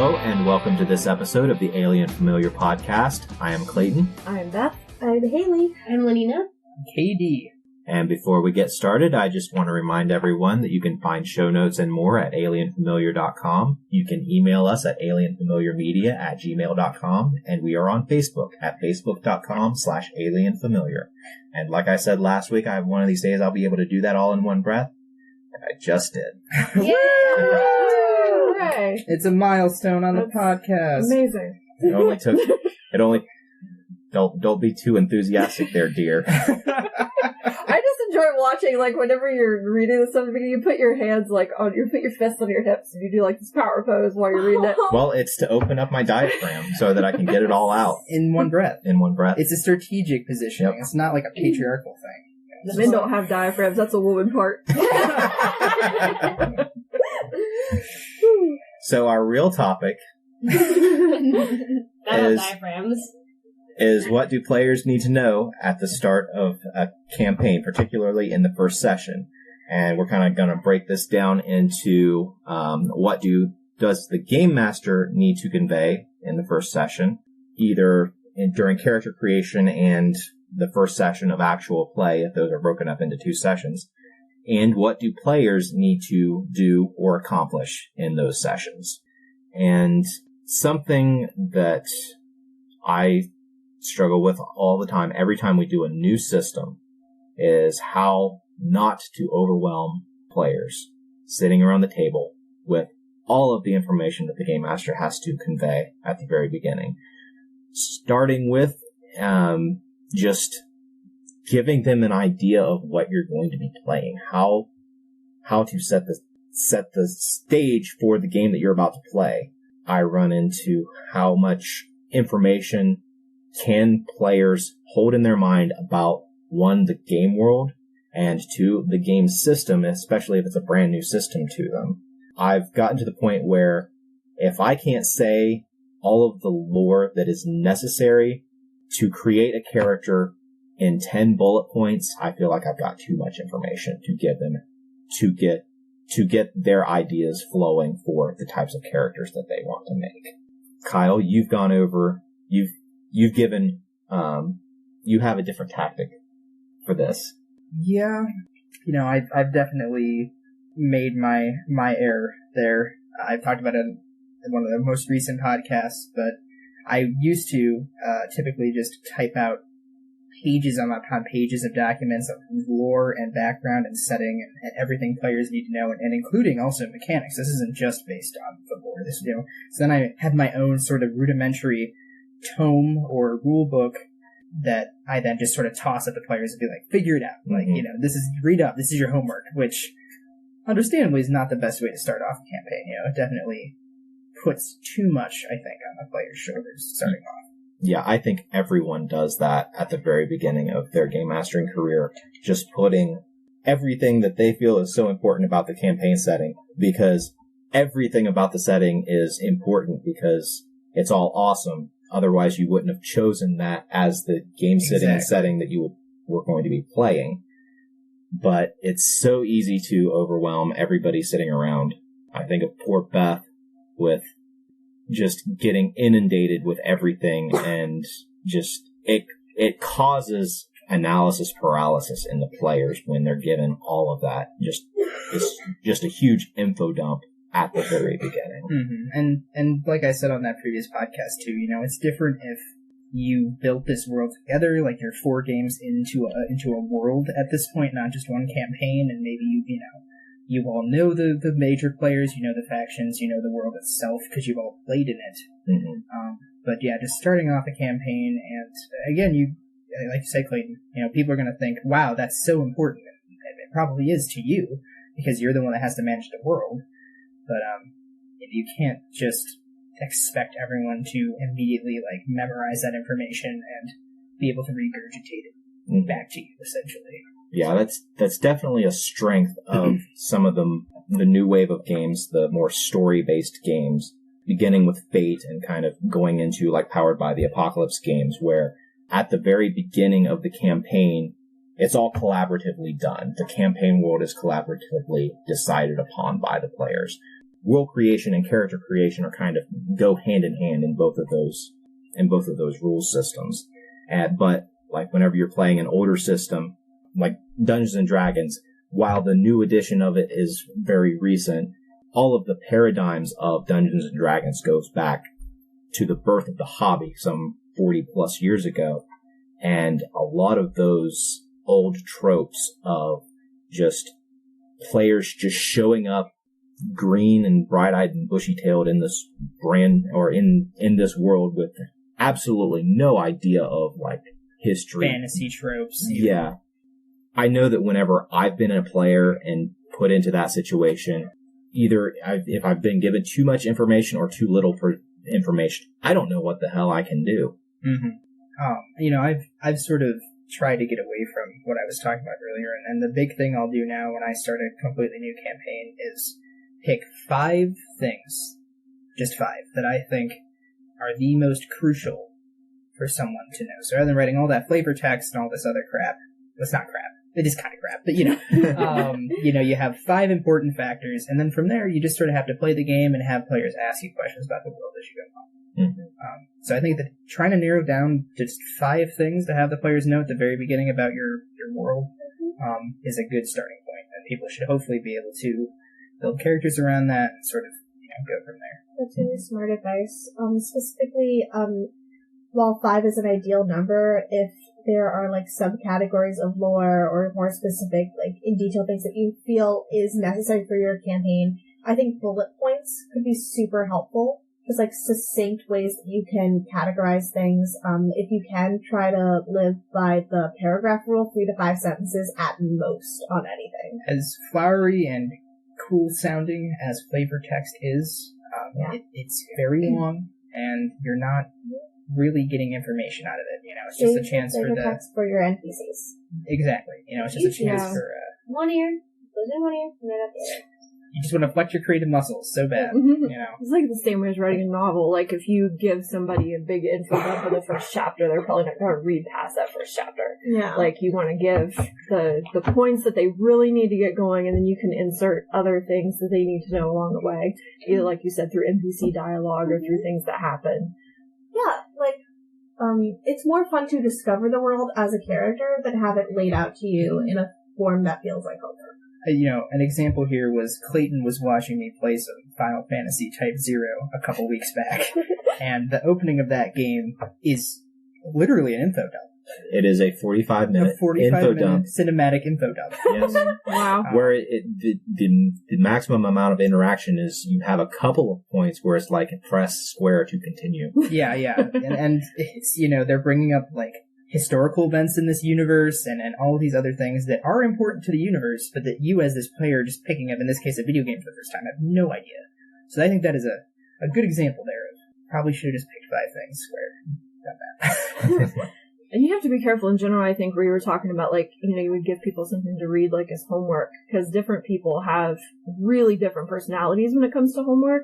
Hello, and welcome to this episode of the Alien Familiar podcast. I am Clayton. I'm Beth. I'm Hayley. I'm Lanina. KD. And before we get started, I just want to remind everyone that you can find show notes and more at alienfamiliar.com. You can email us at alienfamiliarmedia@gmail.com, and we are on Facebook at facebook.com/alienfamiliar. And like I said last week, one of these days I'll be able to do that all in one breath. And I just did. Yay! Hooray! It's a milestone on the podcast. Amazing. Don't be too enthusiastic there, dear. I just enjoy watching, like, whenever you're reading this stuff, you put your hands, like, you put your fists on your hips, and you do, like, this power pose while you're reading it. Well, it's to open up my diaphragm so that I can get it all out. In one breath. In one breath. It's a strategic positioning. Yep. It's not like a patriarchal thing. Men don't have diaphragms, that's a woman part. So our real topic is what do players need to know at the start of a campaign, particularly in the first session. And we're kind of going to break this down into does the game master need to convey in the first session, either during character creation and the first session of actual play, if those are broken up into two sessions, and what do players need to do or accomplish in those sessions. And something that I struggle with all the time, every time we do a new system, is how not to overwhelm players sitting around the table with all of the information that the game master has to convey at the very beginning. Starting with just giving them an idea of what you're going to be playing, how to set the stage for the game that you're about to play. I run into how much information can players hold in their mind about, one, the game world, and two, the game system, especially if it's a brand new system to them. I've gotten to the point where if I can't say all of the lore that is necessary to create a character in 10 bullet points, I feel like I've got too much information to give them to get their ideas flowing for the types of characters that they want to make. Kyle, you've gone over, you've given, you have a different tactic for this. Yeah. I've definitely made my error there. I've talked about it in one of the most recent podcasts, but I used to typically just type out pages upon pages of documents of lore and background and setting and everything players need to know, and including also mechanics. This isn't just based on the lore. So then I had my own sort of rudimentary tome or rule book that I then just sort of toss at the players and be like, figure it out. Mm-hmm. Like, read up. This is your homework, which understandably is not the best way to start off a campaign. It definitely puts too much, I think, on the player's shoulders starting off. Yeah, I think everyone does that at the very beginning of their game mastering career, just putting everything that they feel is so important about the campaign setting, because everything about the setting is important because it's all awesome. Otherwise, you wouldn't have chosen that as the game setting that you were going to be playing. But it's so easy to overwhelm everybody sitting around. I think of poor Beth with just getting inundated with everything, and just it causes analysis paralysis in the players when they're given all of that. It's just a huge info dump at the very beginning. Mm-hmm. And like I said on that previous podcast too, it's different if you built this world together, like you're 4 games into a world at this point, not just one campaign, and maybe you all know the major players, the factions, the world itself, because you've all played in it. Mm-hmm. But yeah, just starting off a campaign, and again, like you say, Clayton, people are going to think, wow, that's so important. And it probably is to you, because you're the one that has to manage the world. But you can't just expect everyone to immediately memorize that information and be able to regurgitate it back to you, essentially. Yeah, that's definitely a strength of some of the new wave of games, the more story-based games, beginning with Fate and kind of going into Powered by the Apocalypse games, where at the very beginning of the campaign, it's all collaboratively done. The campaign world is collaboratively decided upon by the players. world creation and character creation are kind of go hand in hand in both of those rule systems. But like whenever you're playing an older system, like Dungeons and Dragons, while the new edition of it is very recent, all of the paradigms of Dungeons and Dragons goes back to the birth of the hobby some 40 plus years ago. And a lot of those old tropes of just players just showing up green and bright-eyed and bushy-tailed in this in this world with absolutely no idea of like history. Fantasy tropes. Yeah. I know that whenever I've been a player and put into that situation, either if I've been given too much information or too little information, I don't know what the hell I can do. Mm-hmm. I've sort of tried to get away from what I was talking about earlier, and the big thing I'll do now when I start a completely new campaign is pick 5 things, just 5, that I think are the most crucial for someone to know. So rather than writing all that flavor text and all this other crap, it's not crap. It is kind of crap, but you have 5 important factors, and then from there you just sort of have to play the game and have players ask you questions about the world as you go along. Mm-hmm. So I think that trying to narrow down just 5 things to have the players know at the very beginning about your world is a good starting point, and people should hopefully be able to build characters around that and sort of go from there. That's really smart advice. Specifically, while 5 is an ideal number, if there are like subcategories of lore or more specific, like in detail things that you feel is necessary for your campaign, I think bullet points could be super helpful. Just like succinct ways that you can categorize things. If you can, try to live by the paragraph rule, 3 to 5 sentences at most on anything. As flowery and cool sounding as flavor text is, it's very long, and you're not really getting information out of it. It's just a chance for the text for your NPCs. Exactly. It's just a chance for one ear, goes in one ear, and then out the other. You just want to flex your creative muscles so bad. It's like the same way as writing a novel. Like if you give somebody a big info dump for the first chapter, they're probably not going to read past that first chapter. Yeah. Like you want to give the points that they really need to get going, and then you can insert other things that they need to know along the way. Either like you said, through NPC dialogue or through things that happen. Yeah, it's more fun to discover the world as a character than have it laid out to you in a form that feels like homework. An example here was Clayton was watching me play some Final Fantasy Type 0 a couple weeks back, and the opening of that game is literally an info dump. It is a 45-minute info dump. Cinematic info dump. Yes. Wow. Where the maximum amount of interaction is you have a couple of points where it's like press square to continue. Yeah. and it's, they're bringing up like historical events in this universe and all of these other things that are important to the universe, but that you as this player just picking up, in this case, a video game for the first time, have no idea. So I think that is a good example there of probably should have just picked 5 things where done that. And you have to be careful in general, I think, where you were talking about, like, you would give people something to read, like, as homework, because different people have really different personalities when it comes to homework,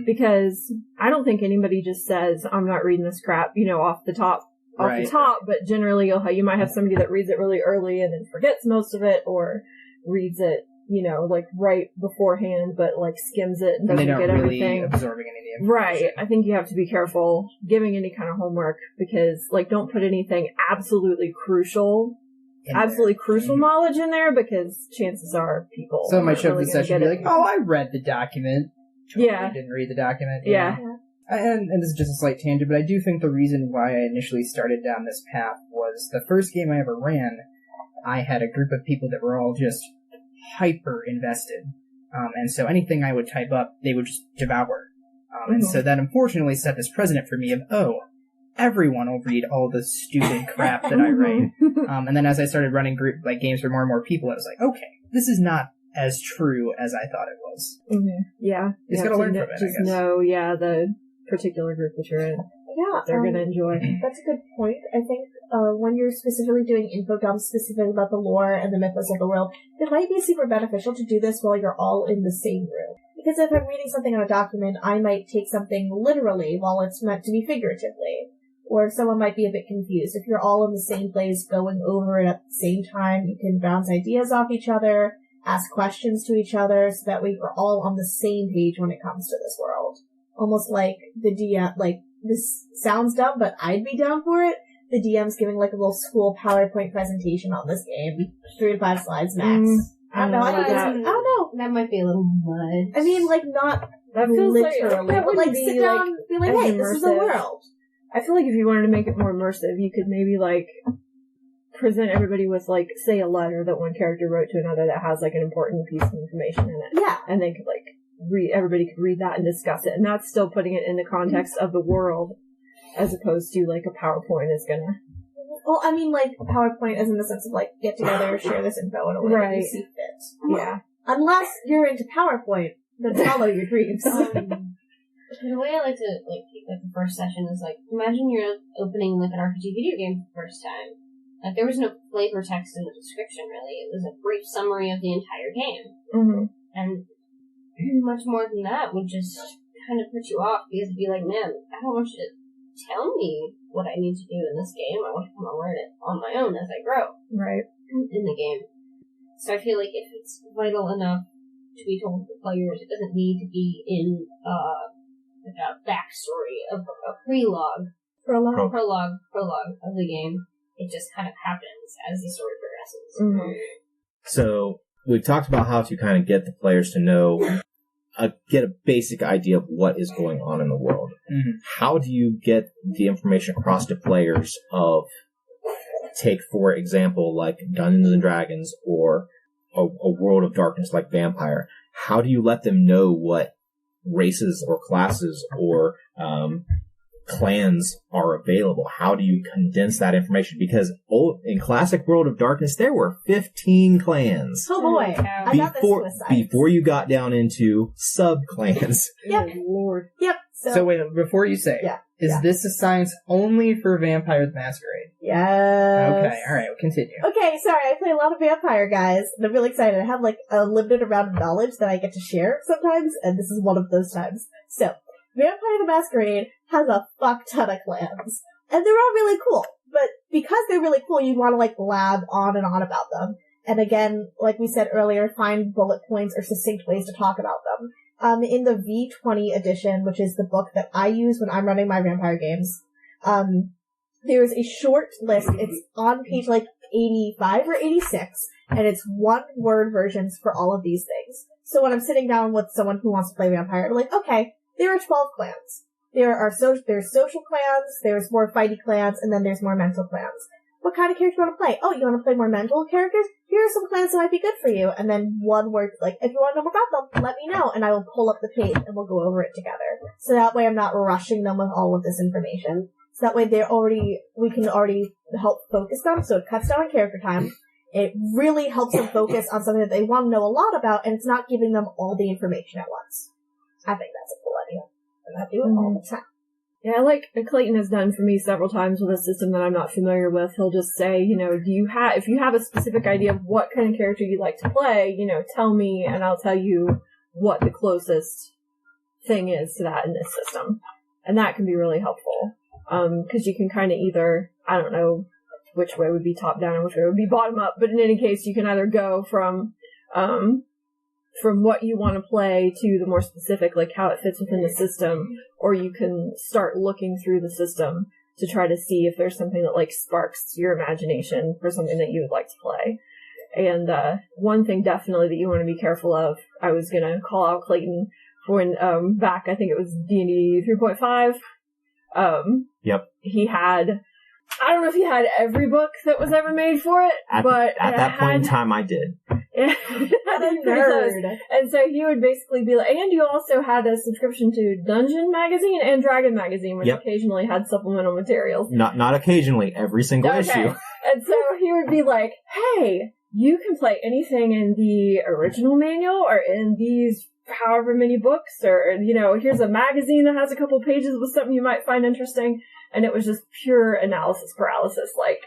because I don't think anybody just says, I'm not reading this crap, off the top, but generally you might have somebody that reads it really early and then forgets most of it, or reads it, like right beforehand, but like skims it and doesn't get really everything. Absorbing any of the information. Right. I think you have to be careful giving any kind of homework because, like, don't put anything absolutely crucial knowledge in there, because chances are people. Someone might show up the session and be like, "Oh, I read the document." Yeah. Didn't read the document. Yeah. And this is just a slight tangent, but I do think the reason why I initially started down this path was the first game I ever ran, I had a group of people that were all just hyper invested. And so anything I would type up, they would just devour. And so that unfortunately set this precedent for me of, everyone will read all the stupid crap that I write. And then as I started running games for more and more people, I was like, okay, this is not as true as I thought it was. Yeah. You just gotta learn from it, I guess. Just know, the particular group that you're in. Yeah. They're gonna enjoy. That's a good point. I think when you're specifically doing info dumps specifically about the lore and the mythos of the world, it might be super beneficial to do this while you're all in the same room. Because if I'm reading something on a document, I might take something literally while it's meant to be figuratively. Or someone might be a bit confused. If you're all in the same place going over it at the same time, you can bounce ideas off each other, ask questions to each other so that we are all on the same page when it comes to this world. Almost like the DM, like, this sounds dumb, but I'd be down for it. The DM's giving like a little school PowerPoint presentation on this game. 3 to 5 slides max. I don't know. I don't know. That might be a little much. I mean, like, not That feels literally, that but would like be, sit down and be like, as hey, this is the immersive. world. I feel like if you wanted to make it more immersive, you could maybe, like, present everybody with, like, say a letter that one character wrote to another that has, like, an important piece of information in it. Yeah. And they could, like, everybody could read that and discuss it. And that's still putting it in the context of the world, as opposed to, like, a PowerPoint is gonna... Well, I mean, like, PowerPoint is in the sense of, like, get together, share this info in a way that you see fit. Yeah. Unless you're into PowerPoint, then follow your dreams. The way I like to keep the first session is like, imagine you're opening like an RPG video game for the first time. Like there was no flavor text in the description really. It was a brief summary of the entire game. Mm-hmm. And much more than that would just kind of put you off because it'd be like, man, I don't want you to tell me what I need to do in this game. I want to come and learn it on my own as I grow. Right. In the game. So I feel like if it's vital enough to be told to the players, it doesn't need to be in like a backstory of a prologue of the game. It just kind of happens as the story progresses. Mm-hmm. So we've talked about how to kind of get the players to know, get a basic idea of what is going on in the world. Mm-hmm. How do you get the information across to players of, take for example, like Dungeons and Dragons or a World of Darkness like Vampire? How do you let them know what races or classes or clans are available? How do you condense that information? Because in classic World of Darkness, there were 15 clans. Oh boy, I got this suicide. Before you got down into sub-clans. Yep. Oh, Lord. Yep. So wait, before you say, is this a science only for Vampire the Masquerade? Yes. Okay, alright, we'll continue. Okay, sorry, I play a lot of Vampire, guys, and I'm really excited. I have, like, a limited amount of knowledge that I get to share sometimes, and this is one of those times. So, Vampire the Masquerade has a fuck ton of clans, and they're all really cool. But because they're really cool, you want to, like, blab on and on about them. And again, like we said earlier, find bullet points or succinct ways to talk about them. In the V20 edition, which is the book that I use when I'm running my vampire games, there's a short list. It's on page like 85 or 86, and it's one-word versions for all of these things. So when I'm sitting down with someone who wants to play vampire, I'm like, okay, there are 12 clans. There's social clans, there's more fighty clans, and then there's more mental clans. What kind of character do you want to play? Oh, you want to play more mental characters? Here are some clans that might be good for you. And then one word, like, if you want to know more about them, let me know, and I will pull up the page and we'll go over it together. So that way I'm not rushing them with all of this information. So that way we can already help focus them, so it cuts down on character time. It really helps them focus on something that they want to know a lot about, and it's not giving them all the information at once. I think that's a cool idea. And I do it all the time. Yeah, like Clayton has done for me several times with a system that I'm not familiar with. He'll just say, if you have a specific idea of what kind of character you'd like to play, tell me, and I'll tell you what the closest thing is to that in this system. And that can be really helpful. Because you can kind of either, I don't know which way would be top down and which way would be bottom up, but in any case, you can either go from what you want to play to the more specific, like how it fits within the system, or you can start looking through the system to try to see if there's something that, like, sparks your imagination for something that you would like to play. And one thing definitely that you want to be careful of, I was going to call out Clayton when back, I think it was D&D 3.5. Yep. He had, I don't know if he had every book that was ever made for it, but at that point in time, I did. Nerd. And so he would basically be like, and you also had a subscription to Dungeon Magazine and Dragon Magazine, which occasionally had supplemental materials. Not occasionally, every single issue. And so he would be like, hey, you can play anything in the original manual or in these however many books, or, here's a magazine that has a couple pages with something you might find interesting. And it was just pure analysis paralysis. Like,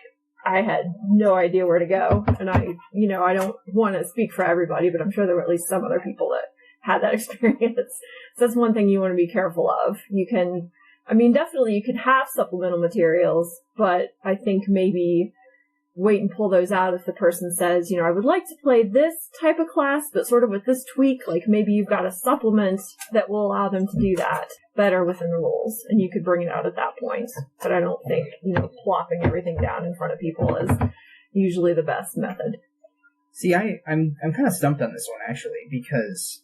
I had no idea where to go. And I don't want to speak for everybody, but I'm sure there were at least some other people that had that experience. So that's one thing you want to be careful of. Definitely you can have supplemental materials, but I think maybe wait and pull those out if the person says, I would like to play this type of class, but sort of with this tweak, like maybe you've got a supplement that will allow them to do that better within the rules, and you could bring it out at that point. But I don't think, plopping everything down in front of people is usually the best method. See, I'm kind of stumped on this one, actually, because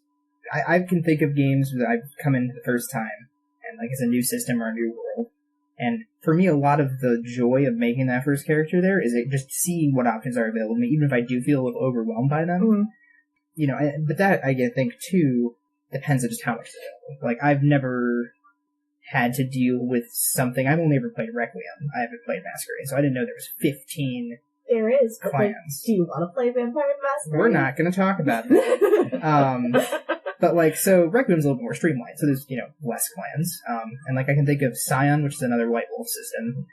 I can think of games that I've come in the first time, and like it's a new system or a new world. And for me, a lot of the joy of making that first character there is just seeing what options are available to me, even if I do feel a little overwhelmed by them. Mm-hmm. But that, I think, too, depends on just how much is available. Like, I've never had to deal with something. I've only ever played Requiem. I haven't played Masquerade, so I didn't know there was 15 There is, but clans. Do you want to play Vampire Masquerade? We're not going to talk about that. But, so Requiem's a little more streamlined, so there's, less clans. And, I can think of Scion, which is another White Wolf system.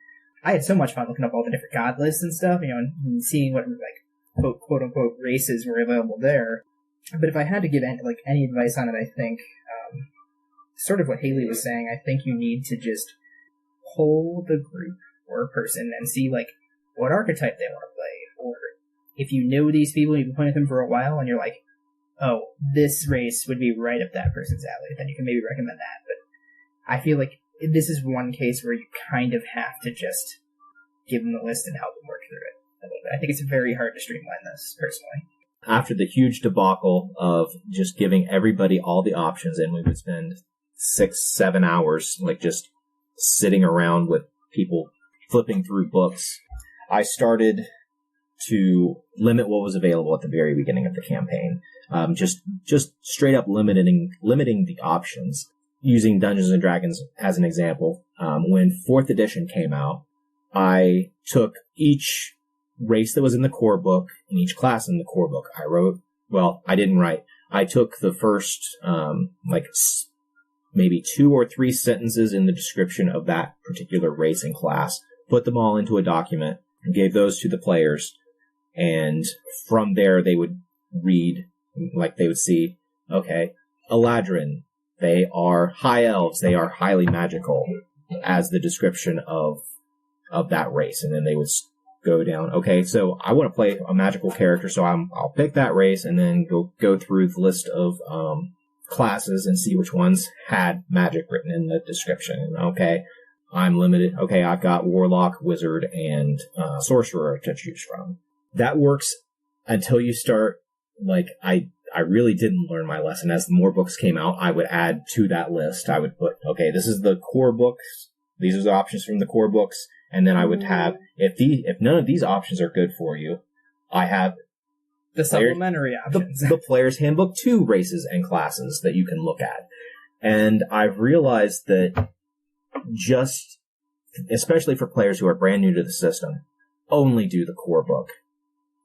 I had so much fun looking up all the different god lists and stuff, and seeing what, quote-unquote races were available there. But if I had to give any advice on it, I think, sort of what Hayley was saying, I think you need to just pull the group or person and see, what archetype they want to play. Or if you know these people, you've been playing with them for a while, and you're like, oh, this race would be right up that person's alley, then you can maybe recommend that. But I feel like this is one case where you kind of have to just give them the list and help them work through it a little bit. I think it's very hard to streamline this, personally. After the huge debacle of just giving everybody all the options, and we would spend 6-7 hours, just sitting around with people flipping through books, I started to limit what was available at the very beginning of the campaign. Just straight up limiting the options. Using Dungeons and Dragons as an example, when 4th edition came out, I took each race that was in the core book and each class in the core book. I didn't write. I took the first, maybe 2 or 3 sentences in the description of that particular race and class, put them all into a document, and gave those to the players, and from there they would read, they would see, okay, Eladrin, they are high elves, they are highly magical, as the description of that race, and then they would go down, okay, so I want to play a magical character, so I'll pick that race, and then go through the list of classes and see which ones had magic written in the description. Okay, I'm limited. Okay, I've got Warlock, Wizard, and Sorcerer to choose from. That works until you start, I really didn't learn my lesson. As more books came out, I would add to that list. I would put, okay, this is the core books. These are the options from the core books. And then I would have, if none of these options are good for you, I have the supplementary options. The Player's Handbook 2 races and classes that you can look at. And I've realized that especially for players who are brand new to the system, only do the core book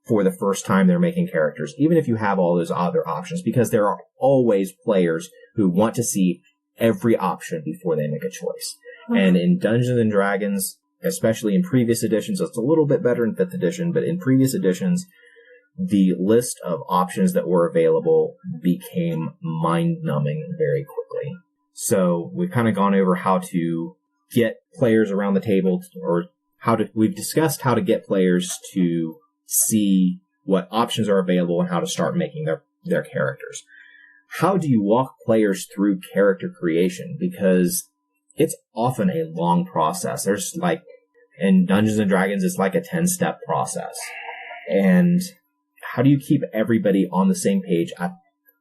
for the first time they're making characters, even if you have all those other options, because there are always players who want to see every option before they make a choice. Mm-hmm. And in Dungeons and Dragons, especially in previous editions, it's a little bit better in 5th edition, but in previous editions, the list of options that were available became mind-numbing very quickly. So we've kind of gone over how to get players around the table, we've discussed how to get players to see what options are available and how to start making their characters. How do you walk players through character creation? Because it's often a long process. There's in Dungeons and Dragons, it's like a 10-step process. And how do you keep everybody on the same page?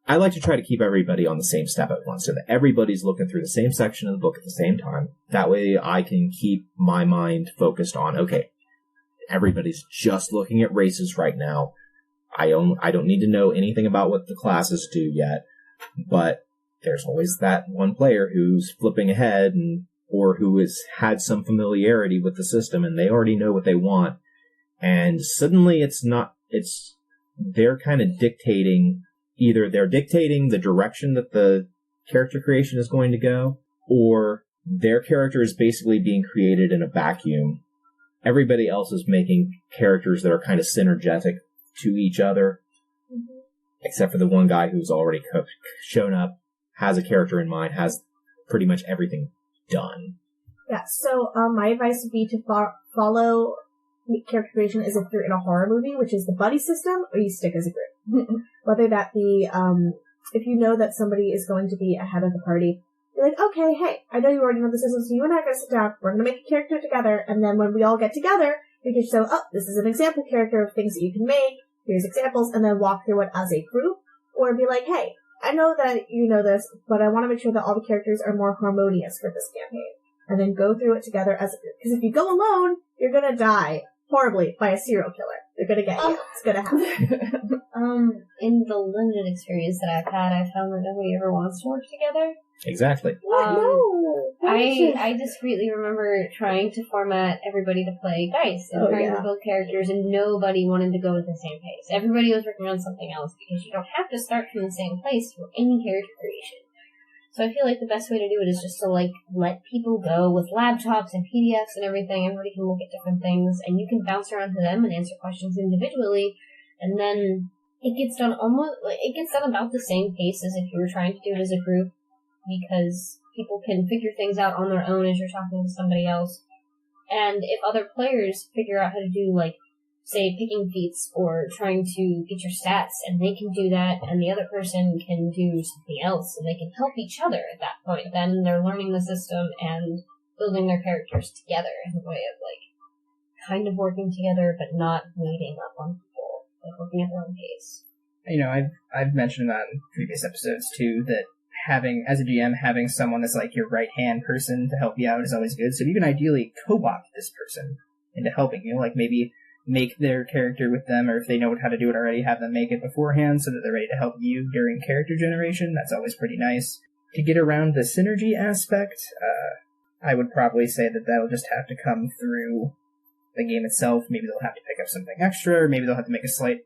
I like to try to keep everybody on the same step at once so that everybody's looking through the same section of the book at the same time. That way I can keep my mind focused on, okay, everybody's just looking at races right now. I don't need to know anything about what the classes do yet, but there's always that one player who's flipping ahead or who has had some familiarity with the system and they already know what they want. And suddenly they're kind of dictating, either they're dictating the direction that the character creation is going to go, or their character is basically being created in a vacuum. Everybody else is making characters that are kind of synergetic to each other, except for the one guy who's already shown up, has a character in mind, has pretty much everything done. Yeah, so my advice would be to follow character creation is if you're in a horror movie, which is the buddy system, or you stick as a group. Whether that be, if you know that somebody is going to be ahead of the party, you're like, okay, hey, I know you already know the system, so you and I are going to sit down, we're going to make a character together, and then when we all get together, we can show, oh, this is an example character of things that you can make, here's examples, and then walk through it as a group, or be like, hey, I know that you know this, but I want to make sure that all the characters are more harmonious for this campaign. And then go through it together as a group. Because if you go alone, you're gonna die horribly by a serial killer. They're gonna get you. It's gonna happen. In the limited experience that I've had, I found that nobody ever wants to work together. Exactly. No! I discreetly remember trying to format everybody to play dice and trying to build characters, and nobody wanted to go at the same pace. Everybody was working on something else, because you don't have to start from the same place for any character creation. So I feel like the best way to do it is just to, like, let people go with laptops and PDFs and everything. Everybody can look at different things, and you can bounce around to them and answer questions individually, and then it gets done about the same pace as if you were trying to do it as a group, because people can figure things out on their own as you're talking to somebody else. And if other players figure out how to do, like, say, picking feats or trying to get your stats, and they can do that, and the other person can do something else, and they can help each other at that point. Then they're learning the system and building their characters together in a way of, like, kind of working together, but not waiting up on people, like, working at their own pace. You know, I've mentioned on previous episodes, too, that as a GM, having someone that's like your right-hand person to help you out is always good. So you can ideally co-opt this person into helping you, like maybe make their character with them, or if they know how to do it already, have them make it beforehand so that they're ready to help you during character generation. That's always pretty nice. To get around the synergy aspect, I would probably say that that'll just have to come through the game itself. Maybe they'll have to pick up something extra, or maybe they'll have to make a slight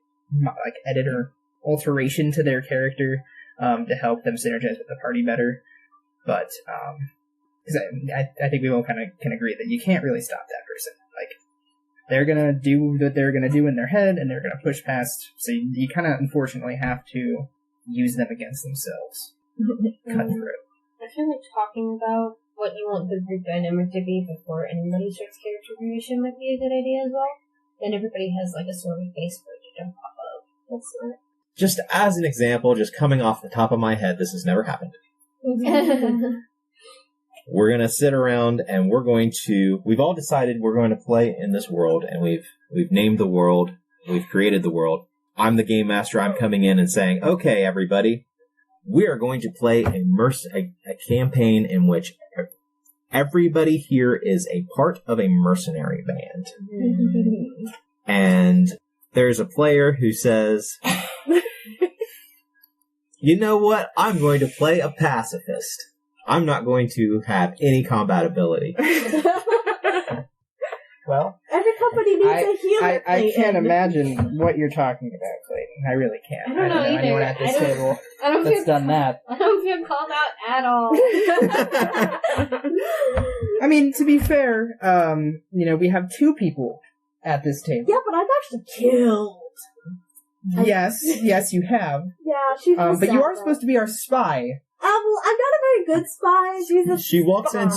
edit or alteration to their character to help them synergize with the party better. But I think we all kind of can agree that you can't really stop that person. Like, they're gonna do what they're gonna do in their head, and they're gonna push past. So you kind of unfortunately have to use them against themselves. Cut through. I feel like talking about what you want the group dynamic to be before anybody starts character creation might be a good idea as well. Then everybody has like a sort of base for it to jump off of. That's it. Just as an example, just coming off the top of my head, this has never happened. We're going to sit around and we've all decided we're going to play in this world, and we've named the world, we've created the world. I'm the game master, I'm coming in and saying, okay, everybody, we are going to play a campaign in which everybody here is a part of a mercenary band. And there's a player who says, you know what, I'm going to play a pacifist. I'm not going to have any combat ability. Well, every company needs a healer. I can't imagine what you're talking about, Clayton. I really can't. I don't know anyone at this table that's done that. I don't feel called out at all. I mean, to be fair, we have 2 people at this table. Yeah, but I've actually killed. Yes, you have. Yeah, she's but you are supposed to be our spy. Well, I'm not a very good spy. She's a she walks spy.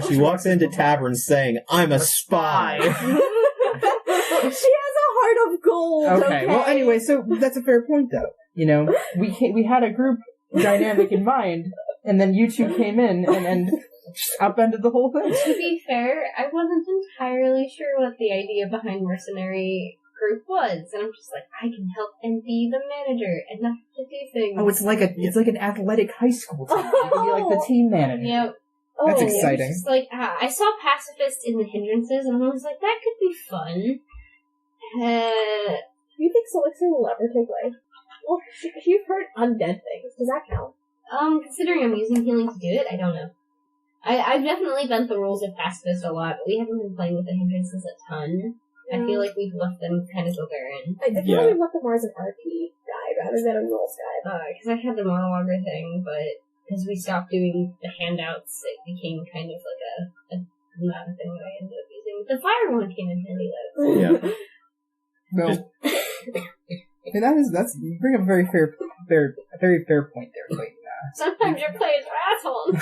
she walks into taverns saying, I'm a spy. She has a heart of gold. Okay. Well, anyway, so that's a fair point, though. You know, we had a group dynamic in mind, and then you 2 came in and just upended the whole thing. To be fair, I wasn't entirely sure what the idea behind mercenary group was, and I'm just like, I can help and be the manager and not have to do things. Oh, it's like an athletic high school team. You can be like the team manager. Yep. That's exciting. Just like, I saw pacifists in the hindrances, and I was like, that could be fun. Do you think Solixer will ever take life? Well, you've heard undead things. Does that count? Considering I'm using healing to do it, I don't know. I've definitely bent the rules of pacifist a lot, but we haven't been playing with the hindrances a ton. I feel like we've left them kind of go barren. I feel like we've left them more as an RP guide rather than a rules guide. Because I had the monologuer thing, but because we stopped doing the handouts, it became kind of like not a thing that I ended up using. The fire one came in handy, though. Yeah. No. That's you bring up a very fair point there, Clayton. Sometimes your players are assholes.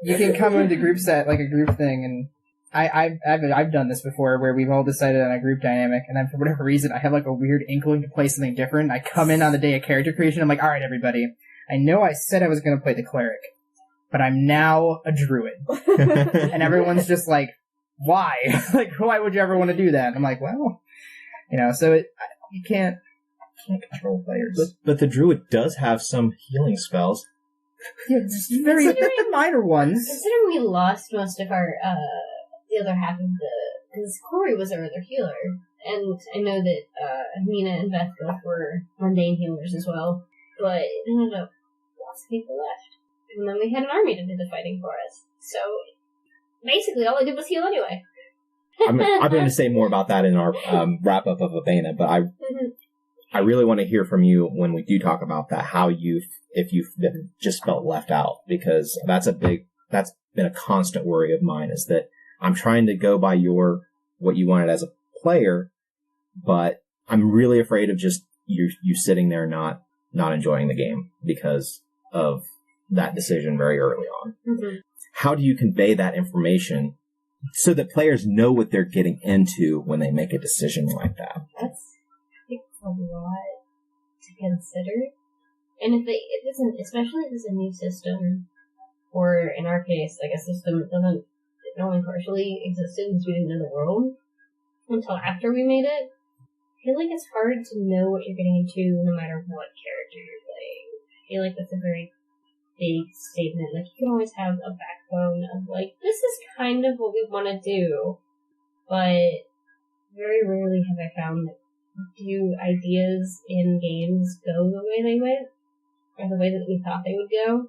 You can come into group set like a group thing and I've done this before where we've all decided on a group dynamic, and then for whatever reason I have like a weird inkling to play something different. I come in on the day of character creation. I'm like, all right, everybody, I know I said I was going to play the cleric, but I'm now a druid, and everyone's just like, why? Like, why would you ever want to do that? And I'm like, well, so you can't control players. But the druid does have some healing spells. Yeah, just very minor ones. Considering we lost most of our the other half of because Corey was our other healer, and I know that Nina and Beth both were mundane healers as well, but it ended up lots of people left, and then we had an army to do the fighting for us. So basically, all I did was heal anyway. I'm going to say more about that in our wrap up of Avena, but I really want to hear from you when we do talk about that, if you've just felt left out, because that's been a constant worry of mine, is that I'm trying to go by what you wanted as a player, but I'm really afraid of just you sitting there not enjoying the game because of that decision very early on. Mm-hmm. How do you convey that information so that players know what they're getting into when they make a decision like that? That's a lot to consider. And if it's especially if it's a new system, or in our case, like a system that only partially existed because we didn't know the world until after we made it, I feel like it's hard to know what you're getting into no matter what character you're playing. I feel like that's a very big statement. Like, you can always have a backbone of, like, this is kind of what we want to do, but very rarely have I found that do ideas in games go the way they went, or the way that we thought they would go.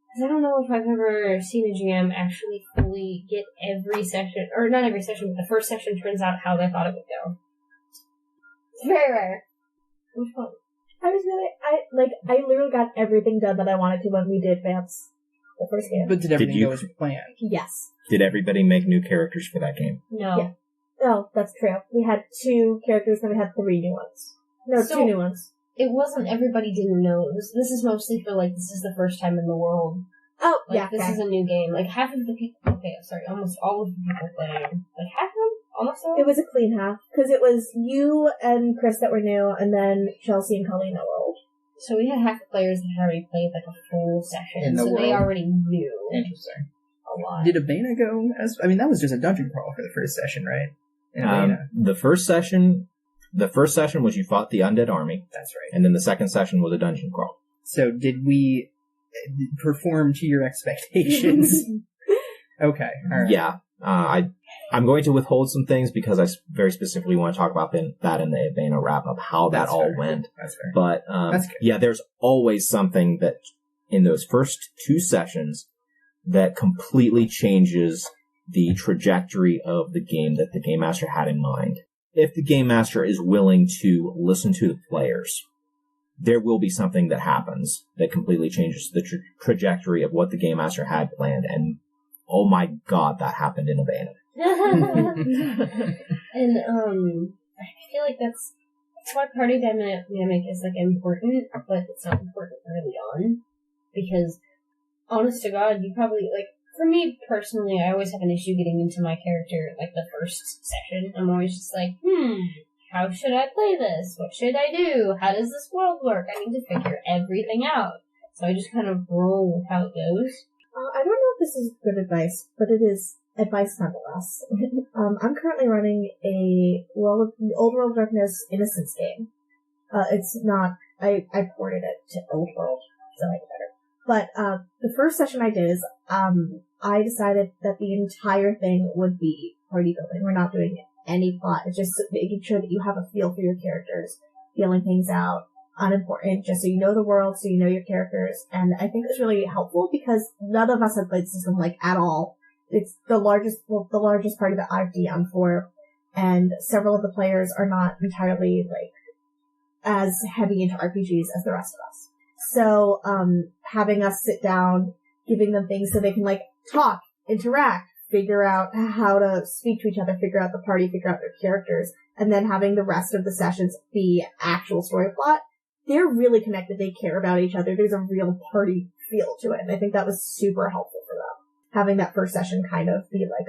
Because I don't know if I've ever seen a GM actually fully get every session, or not every session, but the first session turns out how they thought it would go. It's very rare. It was fun. I literally got everything done that I wanted to when we did Vamps, the first game. But did everything go as planned? Yes. Did everybody make new characters for that game? No. Yeah. No, that's true. We had 2 characters, then we had 3 new ones. No, So, 2 new ones. It wasn't everybody didn't know. This is mostly for, like, this is the first time in the world. Oh, Like, yeah. this is a new game. Like, half of the people, almost all of the people playing. Like, half of them? Almost all? It was a clean half, because it was you and Chris that were new, and then Chelsea and Colleen that were old. So we had half the players that had already played, like, a full session. In the so world. they already knew. Interesting. A lot. Did Avena go that was just a dungeon crawl for the first session, right? In Avena. The first session was you fought the undead army. That's right. And then the second session was a dungeon crawl. So did we perform to your expectations? Okay, all right. Yeah. I'm going to withhold some things because I very specifically want to talk about that in the Avena wrap-up, how that all went. That's fair. But, That's good. yeah, there's always something that in those first 2 sessions that completely changes the trajectory of the game that the Game Master had in mind. If the Game Master is willing to listen to the players, there will be something that happens that completely changes the trajectory of what the Game Master had planned, and oh my god, that happened in Avena. And, I feel like that's why party dynamic is, like, important, but it's not important early on. Because, honest to God, you probably, like, for me personally, I always have an issue getting into my character, like, the first session. I'm always just like, how should I play this? What should I do? How does this world work? I need to figure everything out. So I just kind of roll with how it goes. I don't know if this is good advice, but it is advice nonetheless. I'm currently running a Old World Darkness Innocence game. It's not, I ported it to Old World, so I like it better. But, the first session I did is, I decided that the entire thing would be party building. We're not doing any plot. It's just making sure that you have a feel for your characters, feeling things out, unimportant, just so you know the world, so you know your characters. And I think it's really helpful because none of us have played the system, like, at all. It's the largest party that I've DM'd for, and several of the players are not entirely, like, as heavy into RPGs as the rest of us. So, having us sit down, giving them things so they can, like, talk, interact, figure out how to speak to each other, figure out the party, figure out their characters, and then having the rest of the sessions be actual story plot. They're really connected. They care about each other. There's a real party feel to it. And I think that was super helpful for them. Having that first session kind of be like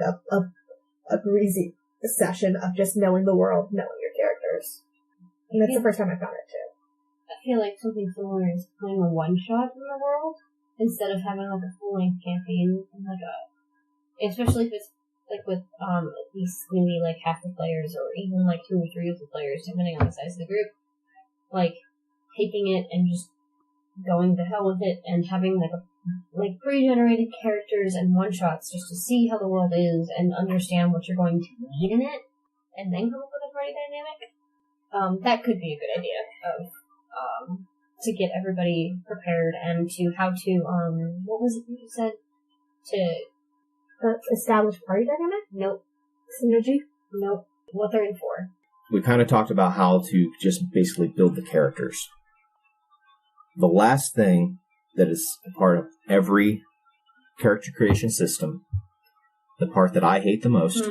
a breezy session of just knowing the world, knowing your characters. And that's the first time I found it too. I feel like something similar is playing a one-shot in the world instead of having like a full-length campaign, and like especially if it's like with at least maybe like half the players or even like 2 or 3 of the players, depending on the size of the group, like taking it and just going to hell with it and having like pre-generated characters and one-shots just to see how the world is and understand what you're going to need in it, and then come up with a party dynamic. That could be a good idea of to get everybody prepared and to how to what was it you said to establish party dynamic? Nope. Synergy? Nope. What they're in for. We kind of talked about how to just basically build the characters. The last thing that is a part of every character creation system, the part that I hate the most,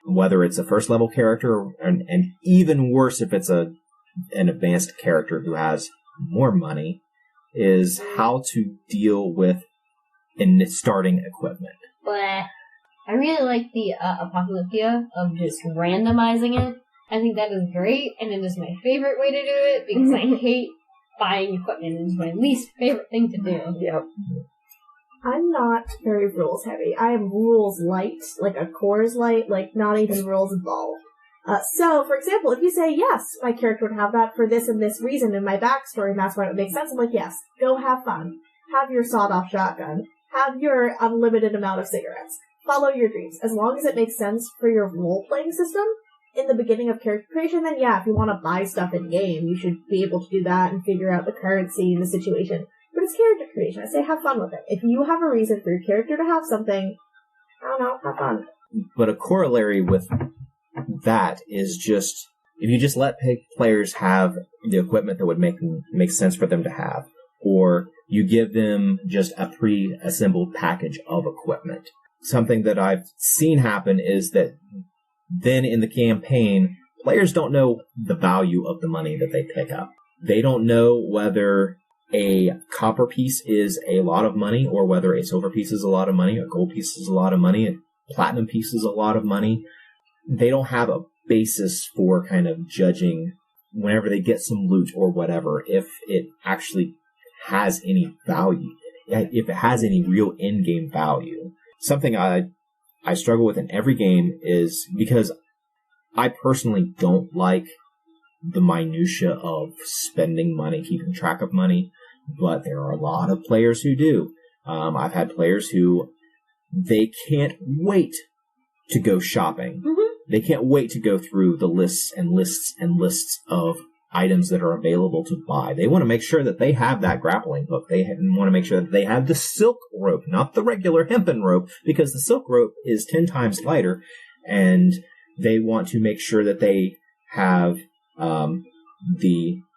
whether it's a first level character and even worse if it's an advanced character who has more money, is how to deal with starting equipment. But I really like the Apocalyptia of just randomizing it. I think that is great, and it is my favorite way to do it because I hate buying equipment. It's my least favorite thing to do. Yep. I'm not very rules heavy. I am rules light, like a cores light, like not even rules involved. So, for example, if you say, yes, my character would have that for this and this reason in my backstory, and that's why it would make sense, I'm like, yes, go have fun. Have your sawed-off shotgun. Have your unlimited amount of cigarettes. Follow your dreams. As long as it makes sense for your role-playing system in the beginning of character creation, then yeah, if you want to buy stuff in-game, you should be able to do that and figure out the currency and the situation. But it's character creation. I say have fun with it. If you have a reason for your character to have something, I don't know, have fun. But a corollary with that is just, if you just let players have the equipment that would make sense for them to have, or you give them just a pre-assembled package of equipment. Something that I've seen happen is that then in the campaign, players don't know the value of the money that they pick up. They don't know whether a copper piece is a lot of money, or whether a silver piece is a lot of money, a gold piece is a lot of money, a platinum piece is a lot of money. They don't have a basis for kind of judging whenever they get some loot or whatever, if it actually has any value, if it has any real in-game value. Something I struggle with in every game is because I personally don't like the minutia of spending money, keeping track of money, but there are a lot of players who do. I've had players who, they can't wait to go shopping. Mm-hmm. They can't wait to go through the lists and lists and lists of items that are available to buy. They want to make sure that they have that grappling hook. They want to make sure that they have the silk rope, not the regular hempen rope, because the silk rope is 10 times lighter, and they want to make sure that they have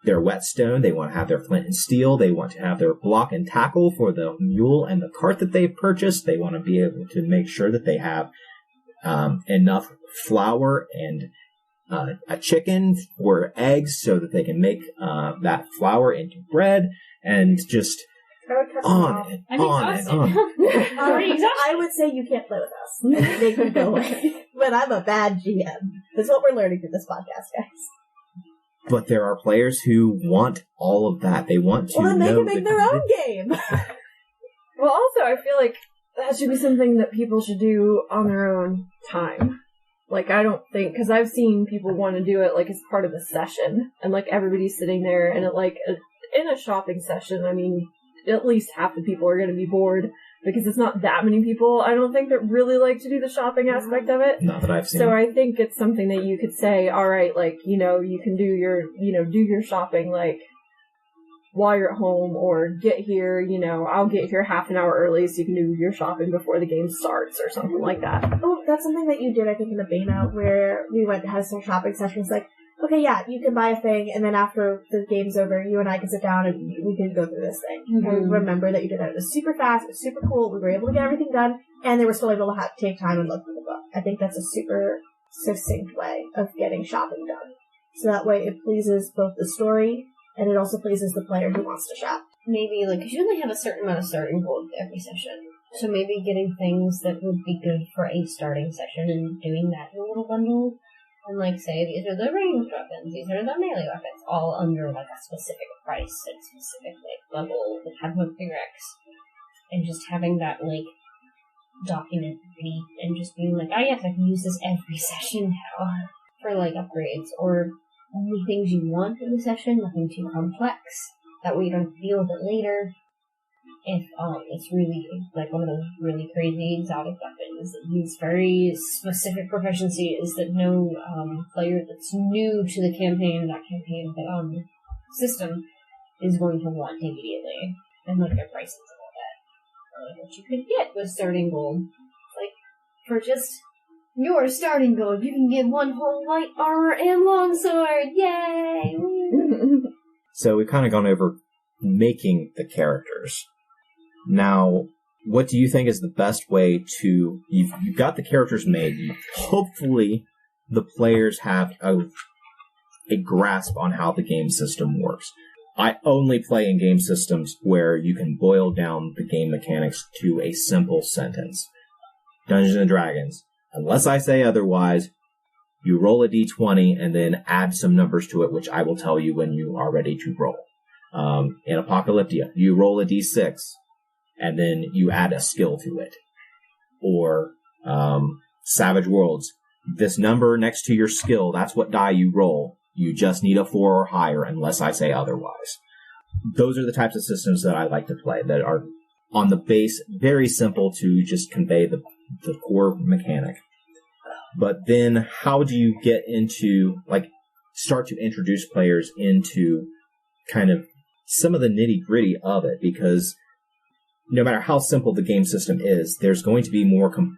their whetstone. They want to have their flint and steel. They want to have their block and tackle for the mule and the cart that they've purchased. They want to be able to make sure that they have enough flour and a chicken or eggs so that they can make that flour into bread, and just on and on. I would say you can't play with us. They can go away. But I'm a bad GM. That's what we're learning through this podcast, guys. But there are players who want all of that. They want to then they can make their own game. Well, also, I feel like that should be something that people should do on their own time. Like, I don't think, because I've seen people want to do it, like, as part of a session, and, like, everybody's sitting there, and, in a shopping session, I mean, at least half the people are going to be bored, because it's not that many people, I don't think, that really like to do the shopping aspect of it. Not that I've seen. So I think it's something that you could say, alright, like, you can do your shopping, like, while you're at home, or get here, I'll get here half an hour early so you can do your shopping before the game starts, or something like that. Oh, that's something that you did, I think, in the Bana, where we went to have some shopping sessions, like, okay, yeah, you can buy a thing, and then after the game's over, you and I can sit down and we can go through this thing. Mm-hmm. And remember that you did that. It was super fast, it was super cool, we were able to get everything done, and they were still able to take time and look through the book. I think that's a super succinct way of getting shopping done. So that way it pleases both the story, and it also pleases the player who wants to shop. Maybe, because you only have a certain amount of starting gold every session So maybe getting things that would be good for a starting session and doing that in a little bundle. And like say, these are the ranged weapons, these are the melee weapons, all under like a specific price and specific like level that have no prereqs. And just having that like document ready and just being like, oh yes, I can use this every session now for like upgrades or only things you want in the session, nothing too complex. That way you don't have to deal with it later. If it's really like one of those really crazy exotic weapons that use very specific proficiencies that no player that's new to the system is going to want immediately, and like their prices and all that, or like what you could get with starting gold. Like for just your starting gold, you can get one whole light armor and longsword. Yay! So we've kind of gone over making the characters. Now, what do you think is the best way to... You've got the characters made. Hopefully, the players have a grasp on how the game system works. I only play in game systems where you can boil down the game mechanics to a simple sentence. Dungeons & Dragons. Unless I say otherwise, you roll a d20 and then add some numbers to it, which I will tell you when you are ready to roll. In Apocalyptia, you roll a d6. And then you add a skill to it. Or Savage Worlds. This number next to your skill, that's what die you roll. You just need a 4 or higher unless I say otherwise. Those are the types of systems that I like to play that are on the base, very simple to just convey the core mechanic. But then how do you get into, like, start to introduce players into kind of some of the nitty-gritty of it? Because no matter how simple the game system is, there's going to be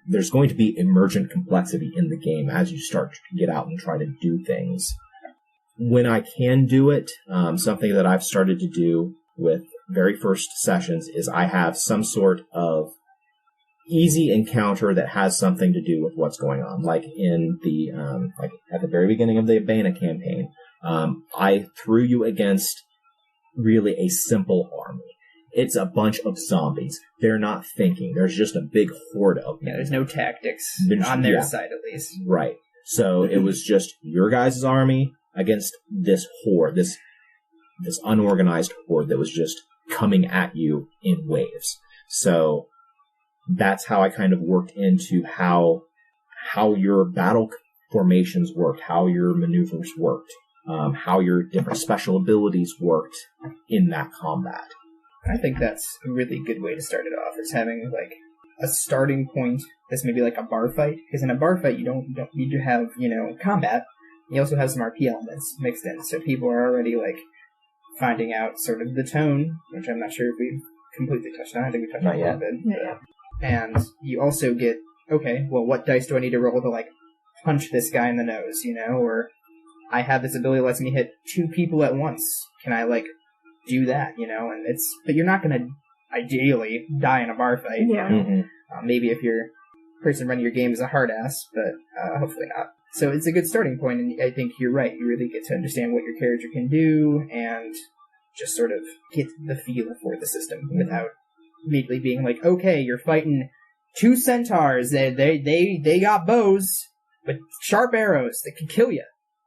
there's going to be emergent complexity in the game as you start to get out and try to do things. When I can do it, something that I've started to do with very first sessions is I have some sort of easy encounter that has something to do with what's going on. Like in the like at the very beginning of the Abana campaign, I threw you against really a simple army. It's a bunch of zombies. They're not thinking. There's just a big horde of them. Yeah, there's no tactics on their side, at least. Right. So it was just your guys' army against this horde, this unorganized horde that was just coming at you in waves. So that's how I kind of worked into how your battle formations worked, how your maneuvers worked, how your different special abilities worked in that combat. I think that's a really good way to start it off, is having, like, a starting point that's maybe like a bar fight. Because in a bar fight, you don't need to have, combat. You also have some RP elements mixed in. So people are already, like, finding out sort of the tone, which I'm not sure if we've completely touched on. I think we touched on it a little bit. Yeah. And you also get, okay, well, what dice do I need to roll to, like, punch this guy in the nose, Or I have this ability that lets me hit 2 people at once. Can I, like, do that, and but you're not going to ideally die in a bar fight. Yeah. Maybe if your person running your game is a hard ass, but hopefully not. So it's a good starting point, and I think you're right. You really get to understand what your character can do and just sort of get the feel for the system without immediately being like, okay, you're fighting 2 centaurs. They got bows, but sharp arrows that can kill you.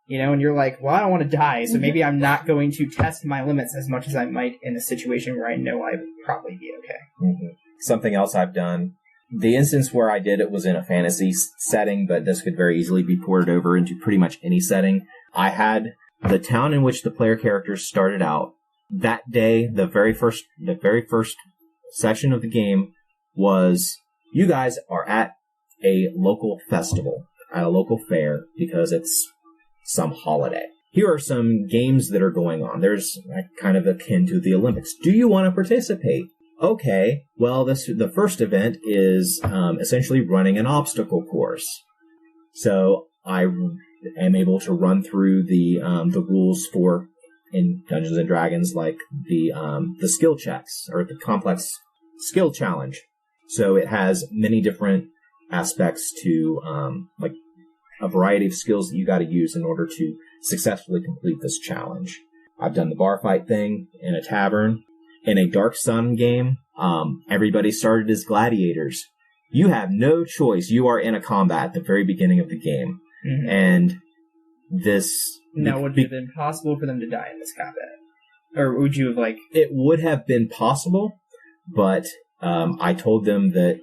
And you're like, well, I don't want to die, so maybe I'm not going to test my limits as much as I might in a situation where I know I would probably be okay. Mm-hmm. Something else I've done, the instance where I did it was in a fantasy setting, but this could very easily be ported over into pretty much any setting. I had the town in which the player characters started out. That day, the very first section of the game was, you guys are at a local festival, at a local fair, because it's some holiday. Here are some games that are going on. There's kind of akin to the Olympics. Do you want to participate? Okay, well, the first event is essentially running an obstacle course. So I am able to run through the rules for, in Dungeons and Dragons, like the skill checks or the complex skill challenge. So it has many different aspects to like a variety of skills that you got to use in order to successfully complete this challenge. I've done the bar fight thing in a tavern. in a Dark Sun game, everybody started as gladiators. You have no choice. You are in a combat at the very beginning of the game. Mm-hmm. And this... Now, would it have been possible for them to die in this combat? Or would you have, like... It would have been possible, but I told them that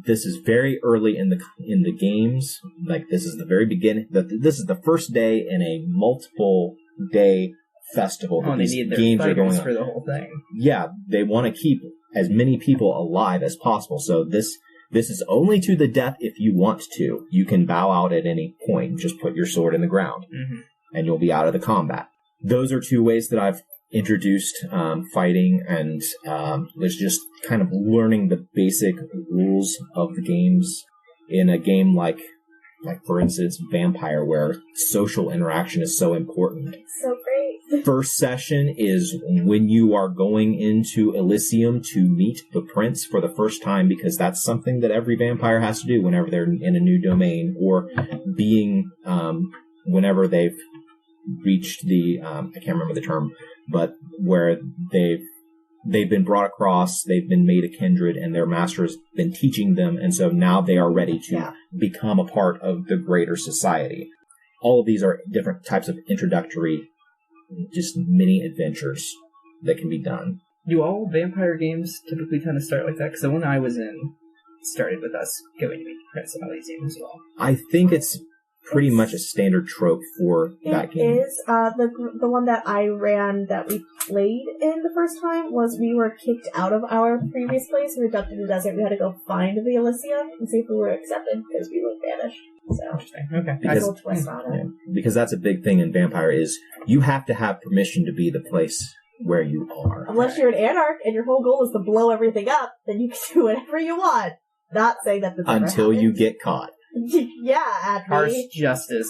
this is very early in the games. Like, this is the very beginning. This is the first day in a multiple day festival. Oh, they need their games are going on for the whole thing. Yeah, they want to keep as many people alive as possible. So this is only to the death if you want to. You can bow out at any point. Just put your sword in the ground, and you'll be out of the combat. Those are two ways that I've introduced fighting, and was just kind of learning the basic rules of the games in a game like for instance Vampire, where social interaction is so important. It's so great. First session is when you are going into Elysium to meet the prince for the first time, because that's something that every vampire has to do whenever they're in a new domain, or being whenever they've reached the I can't remember the term, but where they've been brought across, they've been made a kindred, and their master has been teaching them, and so now they are ready to become a part of the greater society. All of these are different types of introductory, just mini adventures that can be done. Do all vampire games typically kind of start like that? Because the one I was in started with us going to meet Prince of Elysium as well. I think it's pretty much a standard trope for that game. It is. The one that I ran that we played in the first time was we were kicked out of our previous place. We were dumped in the desert. We had to go find the Elysium and see if we were accepted because we were banished. So, interesting. Okay. Because, a twist on it. Because that's a big thing in Vampire is you have to have permission to be the place where you are. Unless you're an anarch and your whole goal is to blow everything up, then you can do whatever you want. Not saying that this until you get caught. Yeah, at harsh justice.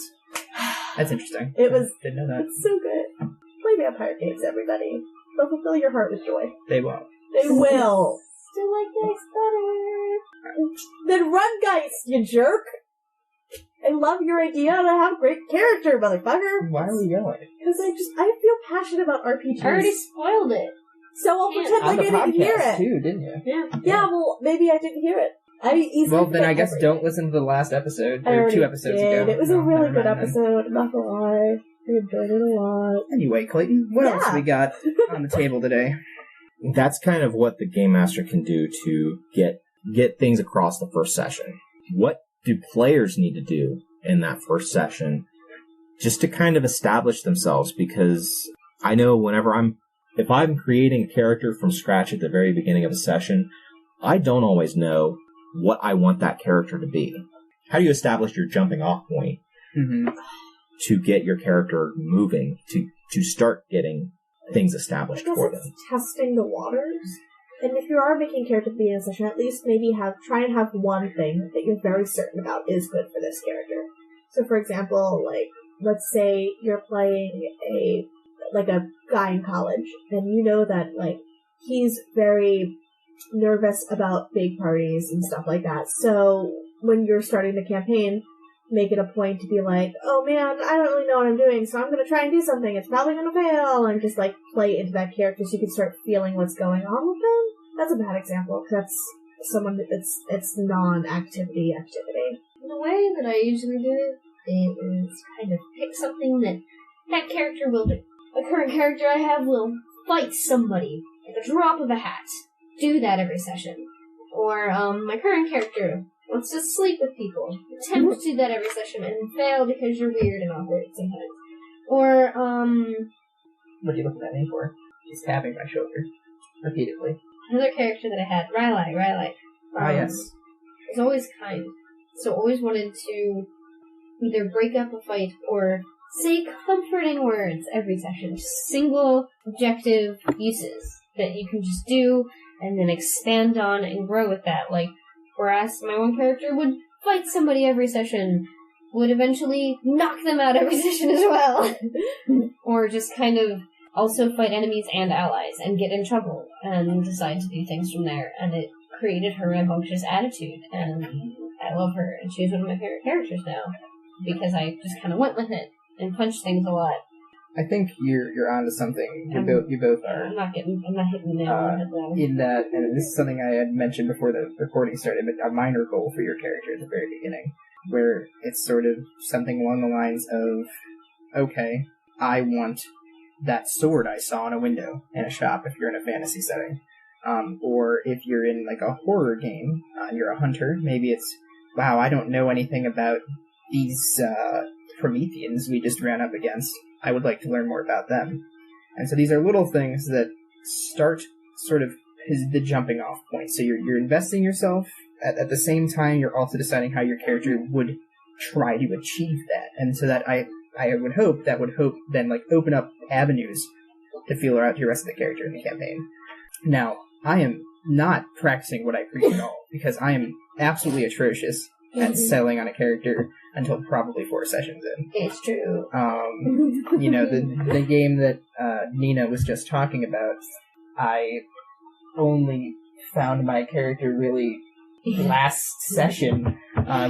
That's interesting. It was. Didn't know that. It's so good. Play vampire games, everybody. They'll fulfill your heart with joy. They won't. They will. Still like Dice better. Then run, guys, you jerk. I love your idea and I have a great character, motherfucker. Why are we going? Because I feel passionate about RPGs. I already spoiled it. So I'll pretend like I didn't hear it. Too, didn't you? Yeah, well, maybe I didn't hear it. Well, then I guess don't listen to the last episode, or 2 episodes ago. It was a really good episode, I'm not gonna lie. We enjoyed it a lot. Anyway, Clayton, what else we got on the table today? That's kind of what the Game Master can do to get things across the first session. What do players need to do in that first session just to kind of establish themselves? Because I know if I'm creating a character from scratch at the very beginning of a session, I don't always know what I want that character to be. How do you establish your jumping off point to get your character moving, to start getting things established for them? Testing the waters. And if you are making character be in a session, at least maybe try and have one thing that you're very certain about is good for this character. So for example, like, let's say you're playing a guy in college, and you know that, like, he's very nervous about big parties and stuff like that. So when you're starting the campaign, make it a point to be like, oh man, I don't really know what I'm doing, so I'm going to try and do something. It's probably going to fail, and just like play into that character so you can start feeling what's going on with them. That's a bad example, because that's someone it's non-activity activity. The way that I usually do it is kind of pick something that character will do. A current character I have will fight somebody at the drop of a hat. Do that every session. Or, my current character wants to sleep with people. Attempt to do that every session and fail because you're weird and awkward sometimes. Or, What are you looking at me for? She's tapping my shoulder. Repeatedly. Another character that I had, Riley. Yes. Was always kind. So always wanted to either break up a fight or say comforting words every session. Just single objective uses that you can just do and then expand on and grow with that. Like, whereas my one character would fight somebody every session, would eventually knock them out every session as well. Or just kind of also fight enemies and allies and get in trouble and decide to do things from there. And it created her rambunctious attitude, and I love her, and she's one of my favorite characters now because I just kind of went with it and punched things a lot. I think you're onto something. You both are. I'm not hitting the nail on the head though. In that, and this is something I had mentioned before the recording started, but a minor goal for your character at the very beginning, where it's sort of something along the lines of, okay, I want that sword I saw in a window in a shop if you're in a fantasy setting. Or if you're in like a horror game, you're a hunter, maybe it's, wow, I don't know anything about these Prometheans we just ran up against. I would like to learn more about them. And so these are little things that start sort of the jumping off point. So you're investing yourself, at the same time you're also deciding how your character would try to achieve that. And so that I would hope then like open up avenues to feel out your rest of the character in the campaign. Now, I am not practicing what I preach at all, because I am absolutely atrocious at settling on a character until probably 4 sessions in. It's true. You know, the game that Nina was just talking about, I only found my character really last session.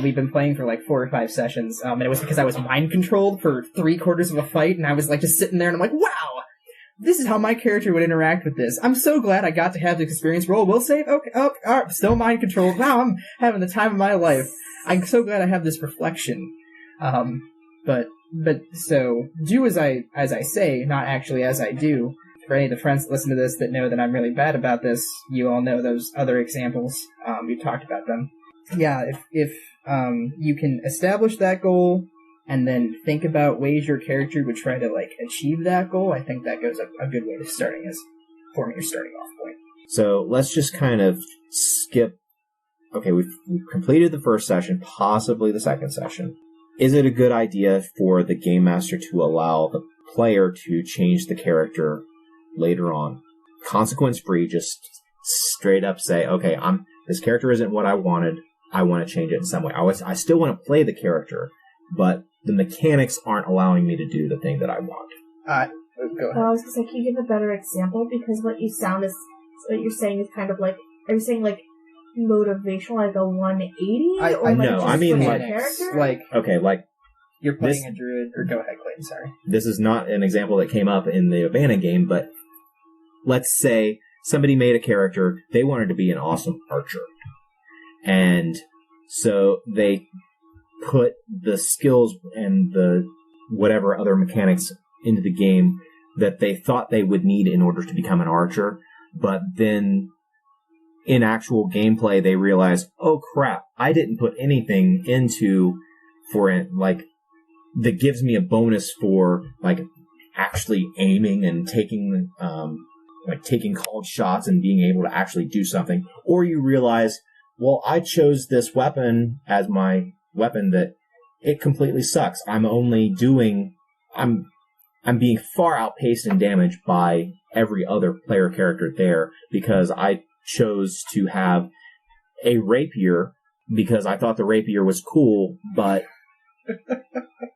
We've been playing for like 4 or 5 sessions, and it was because I was mind controlled for 3/4 of a fight, and I was like just sitting there and I'm like, wow! This is how my character would interact with this. I'm so glad I got to have this experience. Roll, will save. Okay, still mind controlled. Wow, I'm having the time of my life. I'm so glad I have this reflection. But so do as I say, not actually as I do. For any of the friends that listen to this that know that I'm really bad about this, you all know those other examples. We've talked about them. Yeah, if you can establish that goal and then think about ways your character would try to like achieve that goal, I think that goes a good way to forming your starting off point. So let's just kind of skip. Okay, we've completed the first session, possibly the second session. Is it a good idea for the game master to allow the player to change the character later on? Consequence free, just straight up say, okay, this character isn't what I wanted. I want to change it in some way. I still want to play the character, but the mechanics aren't allowing me to do the thing that I want. Go ahead. Well, I was going to say, can you give a better example? Because what you're saying is kind of like, are you saying like motivational, like a 180? I know, I mean like, okay, like, you're playing a druid, or go ahead, Clayton, sorry. This is not an example that came up in the Urbana game, but let's say somebody made a character, they wanted to be an awesome archer. And so they put the skills and the whatever other mechanics into the game that they thought they would need in order to become an archer, but then in actual gameplay they realized, oh crap, I didn't put anything into for it, like, that gives me a bonus for like actually aiming and taking called shots and being able to actually do something. Or you realize, well, I chose this weapon as my weapon that it completely sucks. I'm being far outpaced in damage by every other player character there because I chose to have a rapier because I thought the rapier was cool, but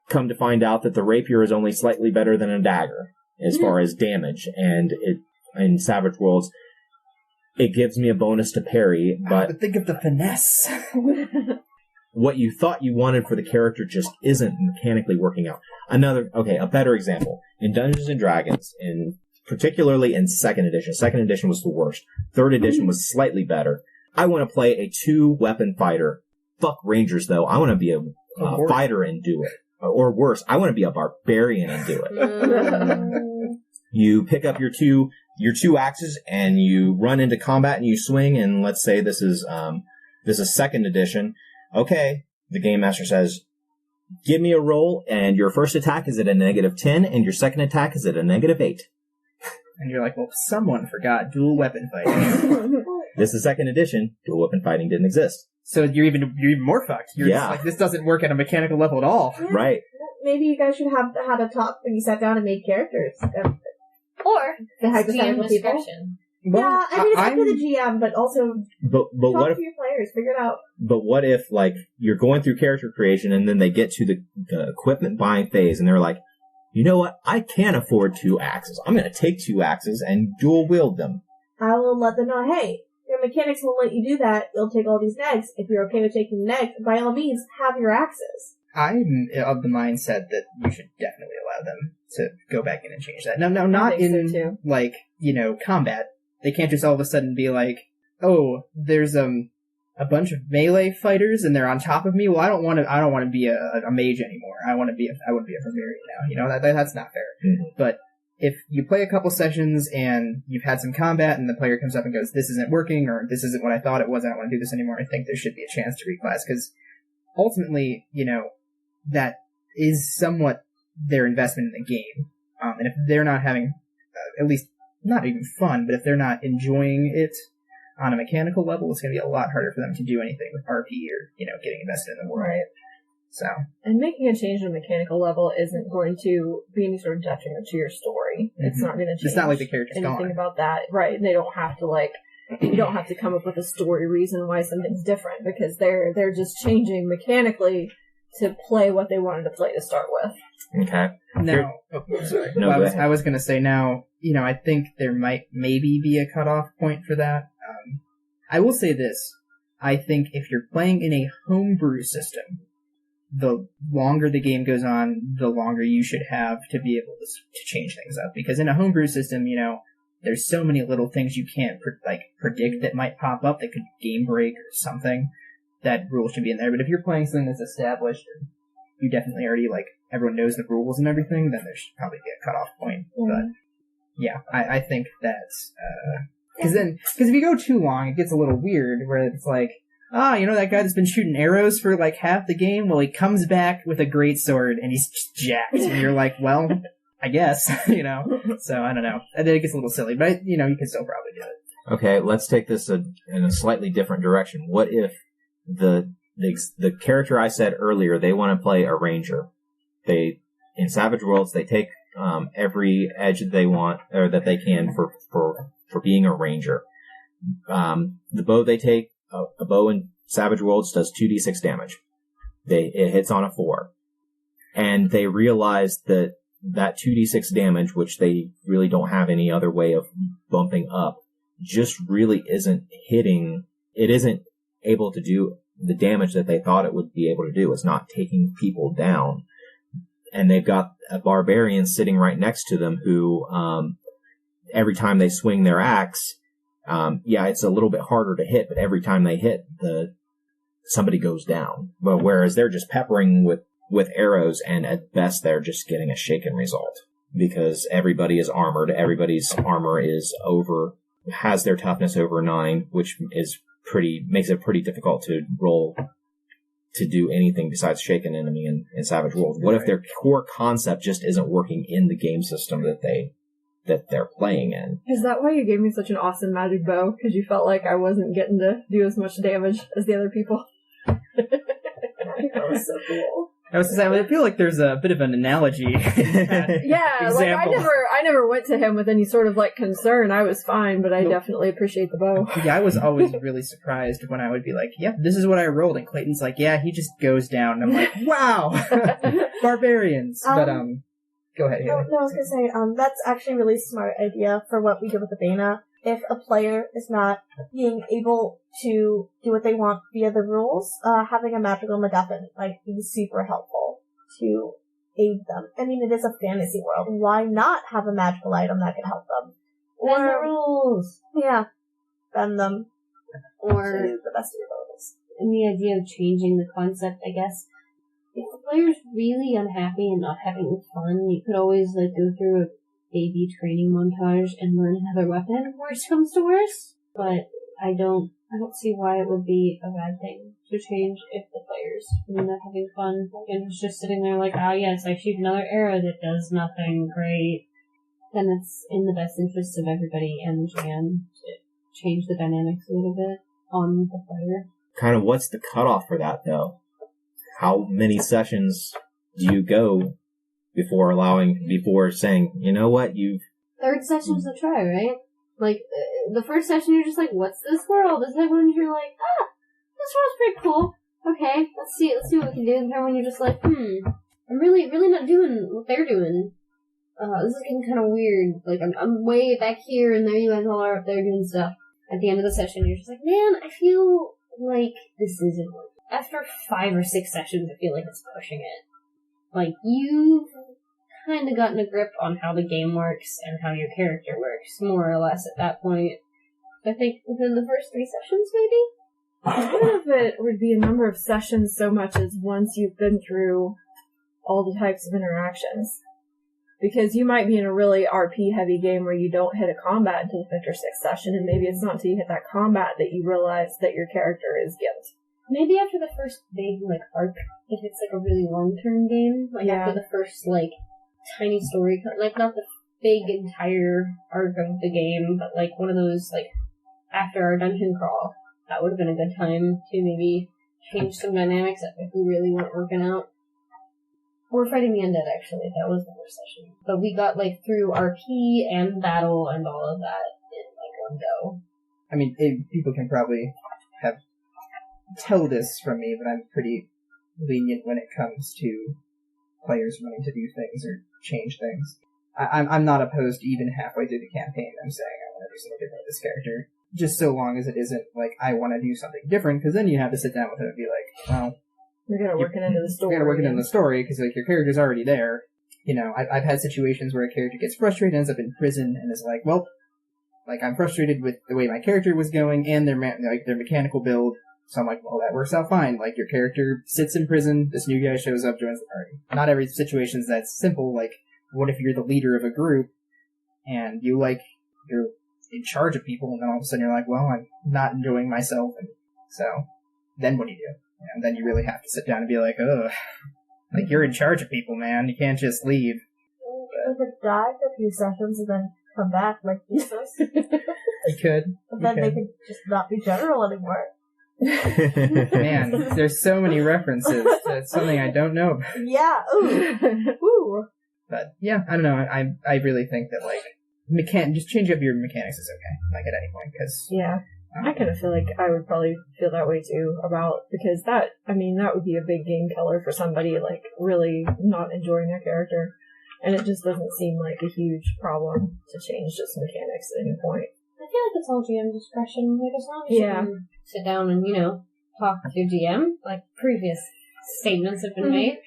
come to find out that the rapier is only slightly better than a dagger as far as damage, and in Savage Worlds, it gives me a bonus to parry, but think of the finesse. What you thought you wanted for the character just isn't mechanically working out. A better example. In Dungeons & Dragons, particularly in 2nd edition. 2nd edition was the worst. 3rd edition was slightly better. I want to play a 2-weapon fighter. Fuck Rangers, though. I want to be a fighter and do it. Or worse, I want to be a barbarian and do it. You pick up your two axes and you run into combat and you swing, and let's say this is 2nd edition. Okay, the game master says, give me a roll, and your first attack is at a -10, and your second attack is at a -8. And you're like, well, someone forgot dual weapon fighting. This is 2nd edition. Dual weapon fighting didn't exist. So you're even more fucked. You're just like, this doesn't work at a mechanical level at all. Right. Maybe you guys should have had a talk when you sat down and made characters. Or the hypothetical people. Well, yeah, I mean, it's up to the GM, but also but talk what if, to your players, figure it out. But what if, like, you're going through character creation and then they get to the equipment buying phase and they're like, you know what, I can't afford 2 axes. I'm going to take 2 axes and dual wield them. I will let them know, hey, your mechanics will let you do that. You'll take all these negs. If you're okay with taking negs, by all means, have your axes. I'm of the mindset that you should definitely allow them to go back in and change that. No, not in, so like, combat. They can't just all of a sudden be like, oh, there's, a bunch of melee fighters and they're on top of me. Well, I don't want to be a mage anymore. I want to be a barbarian now. That's not fair. Mm-hmm. But if you play a couple sessions and you've had some combat and the player comes up and goes, this isn't working, or this isn't what I thought it was, I don't want to do this anymore, I think there should be a chance to reclass, because ultimately, that is somewhat their investment in the game. And if they're not having, at least not even fun, but if they're not enjoying it on a mechanical level, it's going to be a lot harder for them to do anything with RP or, getting invested in the world. Right. So. And making a change on a mechanical level isn't going to be any sort of detriment to your story. Mm-hmm. It's not going to change. It's not like the character's anything gone. about that. Right. And they don't have to, you don't have to come up with a story reason why something's different, because they're just changing mechanically to play what they wanted to play to start with. Okay. Now, sorry. No, I was going to say now, I think there might maybe be a cutoff point for that. I will say this. I think if you're playing in a homebrew system, the longer the game goes on, the longer you should have to be able to change things up. Because in a homebrew system, there's so many little things you can't predict that might pop up that could game break or something. That rules should be in there. But if you're playing something that's established, and you definitely already, everyone knows the rules and everything, then there should probably be a cutoff point. Mm-hmm. But, yeah, I think that's, because if you go too long, it gets a little weird, where it's like, that guy that's been shooting arrows for, half the game, well, he comes back with a greatsword, and he's just jacked, and you're like, well, I guess, so, I don't know. And then it gets a little silly, but, you can still probably do it. Okay, let's take this in a slightly different direction. What if the character I said earlier, they want to play a ranger? In Savage Worlds, they take every edge that they want, or that they can for being a ranger. The bow they take, a bow in Savage Worlds does 2d6 damage. It hits on a 4. And they realize that 2d6 damage, which they really don't have any other way of bumping up, just really isn't hitting. It isn't able to do the damage that they thought it would be able to do. It's not taking people down. And they've got a barbarian sitting right next to them who, every time they swing their axe, it's a little bit harder to hit, but every time they hit, somebody goes down. But whereas they're just peppering with arrows, and at best they're just getting a shaken result, because everybody is armored. Everybody's armor has their toughness over 9, which makes it pretty difficult to roll to do anything besides shake an enemy in Savage Worlds. What if their core concept just isn't working in the game system that they're playing in? Is that why you gave me such an awesome magic bow? Because you felt like I wasn't getting to do as much damage as the other people? Magic bow is so cool. I was saying, I feel like there's a bit of an analogy. Yeah, example. I never went to him with any sort of concern. I was fine, but I definitely appreciate the bow. Yeah, I was always really surprised when I would be like, yep, this is what I rolled, and Clayton's like, yeah, he just goes down, and I'm like, wow, barbarians. But go ahead, Hayley. No, I was gonna say, that's actually a really smart idea for what we did with the Bana. If a player is not being able to do what they want via the rules, having a magical MacGuffin might be super helpful to aid them. I mean, it is a fantasy world. Why not have a magical item that can help them? Bend the rules. Yeah. Bend them. Or to the best of your abilities. And the idea of changing the concept, I guess. If the player's really unhappy and not having fun, you could always go through a baby training montage and learn another weapon, worst comes to worst. But I don't see why it would be a bad thing to change if the player's really not having fun and it's just sitting there yes, I shoot another arrow that does nothing great. Then it's in the best interest of everybody and Jan to change the dynamics a little bit on the player. Kind of what's the cutoff for that, though? How many sessions do you go before saying, you know what, Third session's a try, right? The first session you're just like, what's this world? The second one you're like, this world's pretty cool. Okay, let's see what we can do. And the third one you're just like, I'm really not doing what they're doing. This is getting kind of weird. I'm way back here and there you guys all are up there doing stuff. At the end of the session you're just like, man, I feel like this isn't working. after 5 or 6 sessions, I feel like it's pushing it. Like, you've kind of gotten a grip on how the game works and how your character works, more or less at that point. I think within the first 3 sessions, maybe? I don't know if it would be a number of sessions so much as once you've been through all the types of interactions. Because you might be in a really RP-heavy game where you don't hit a combat until the 5th or 6th session, and maybe it's not until you hit that combat that you realize that your character is guilt. Maybe after the first big, like, arc, if it's, like, a really long-term game, like, after the first, like, tiny story, like, not the big entire arc of the game, but, like, one of those, like, after our dungeon crawl, that would have been a good time to maybe change some dynamics if we really weren't working out. We're fighting the undead, actually. That was the first session. But we got, like, through RP and battle and all of that in, like, one go. I mean, people can probably tell this from me, but I'm pretty lenient when it comes to players wanting to do things or change things. I'm not opposed to even halfway through the campaign. I'm saying I want to do something different with this character. Just so long as it isn't, like, I want to do something different, because then you have to sit down with him and be like, well... You're gonna work it into the story. You're gonna work it into the story, because, like, your character's already there. You know, I've had situations where a character gets frustrated, ends up in prison, and is like, well, like, I'm frustrated with the way my character was going, and their mechanical build, so I'm like, well, that works out fine. Like, your character sits in prison, this new guy shows up, joins the party. Not every situation's that simple. Like, what if you're the leader of a group, and you're in charge of people, and then all of a sudden you're like, well, I'm not enjoying myself, and so, then what do you do? And then you really have to sit down and be like, ugh, like, you're in charge of people, man. You can't just leave. You could die for a few sessions and then come back like Jesus. You could. But then they could just not be general anymore. Man, there's so many references to something I don't know about. Yeah, ooh. But, yeah, I don't know. I really think that, like, just change up your mechanics is okay, like, at any point, because... Yeah. I kind of feel like I would probably feel that way too because that would be a big game killer for somebody, like, really not enjoying their character. And it just doesn't seem like a huge problem to change just mechanics at any point. I feel like it's all GM discretion. Like, as long as you sit down and, talk to your GM, like previous statements have been made,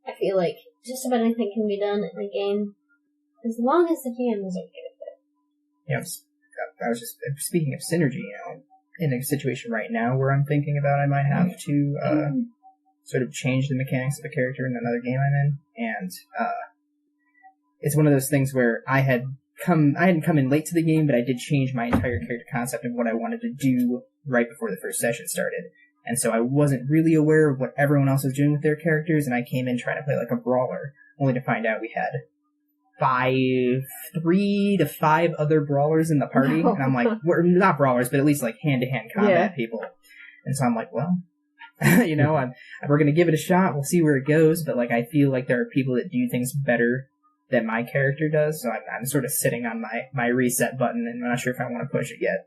I feel like just about anything can be done in a game as long as the GM is okay with it. Yeah, I was just speaking of synergy, in a situation right now where I'm thinking about I might have to sort of change the mechanics of a character in another game I'm in, and it's one of those things where I hadn't come in late to the game, but I did change my entire character concept of what I wanted to do right before the first session started, and so I wasn't really aware of what everyone else was doing with their characters, and I came in trying to play like a brawler, only to find out we had 3 to 5 other brawlers in the party, and I'm like, we're not brawlers, but at least like hand-to-hand combat people. And so I'm like, well, we're gonna give it a shot. We'll see where it goes. But like, I feel like there are people that do things better than my character does, so I'm sort of sitting on my reset button, and I'm not sure if I want to push it yet.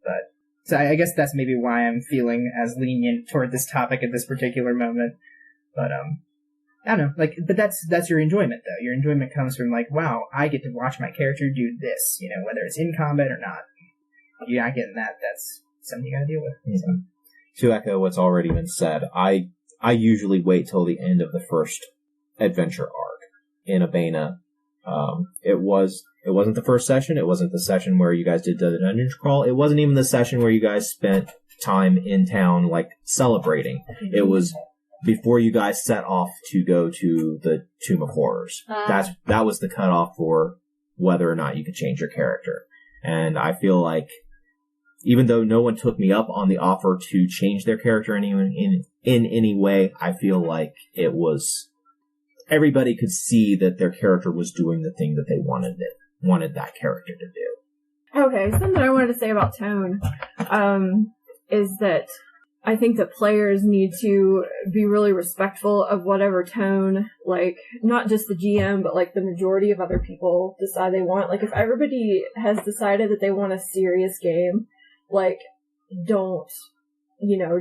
But so I guess that's maybe why I'm feeling as lenient toward this topic at this particular moment. But I don't know, like, but that's your enjoyment, though. Your enjoyment comes from, like, wow, I get to watch my character do this, whether it's in combat or not. If you're not getting that, that's something you gotta deal with. Mm-hmm. To echo what's already been said, I usually wait till the end of the first adventure arc in Abena. It wasn't the first session, it wasn't the session where you guys did the dungeon crawl, it wasn't even the session where you guys spent time in town, like, celebrating. Mm-hmm. It was before you guys set off to go to the Tomb of Horrors. That was the cutoff for whether or not you could change your character. And I feel like, even though no one took me up on the offer to change their character in any way, I feel like it was, everybody could see that their character was doing the thing that they wanted that character to do. Okay, something I wanted to say about tone, is that I think that players need to be really respectful of whatever tone, like, not just the GM, but, like, the majority of other people decide they want. Like, if everybody has decided that they want a serious game, like, don't,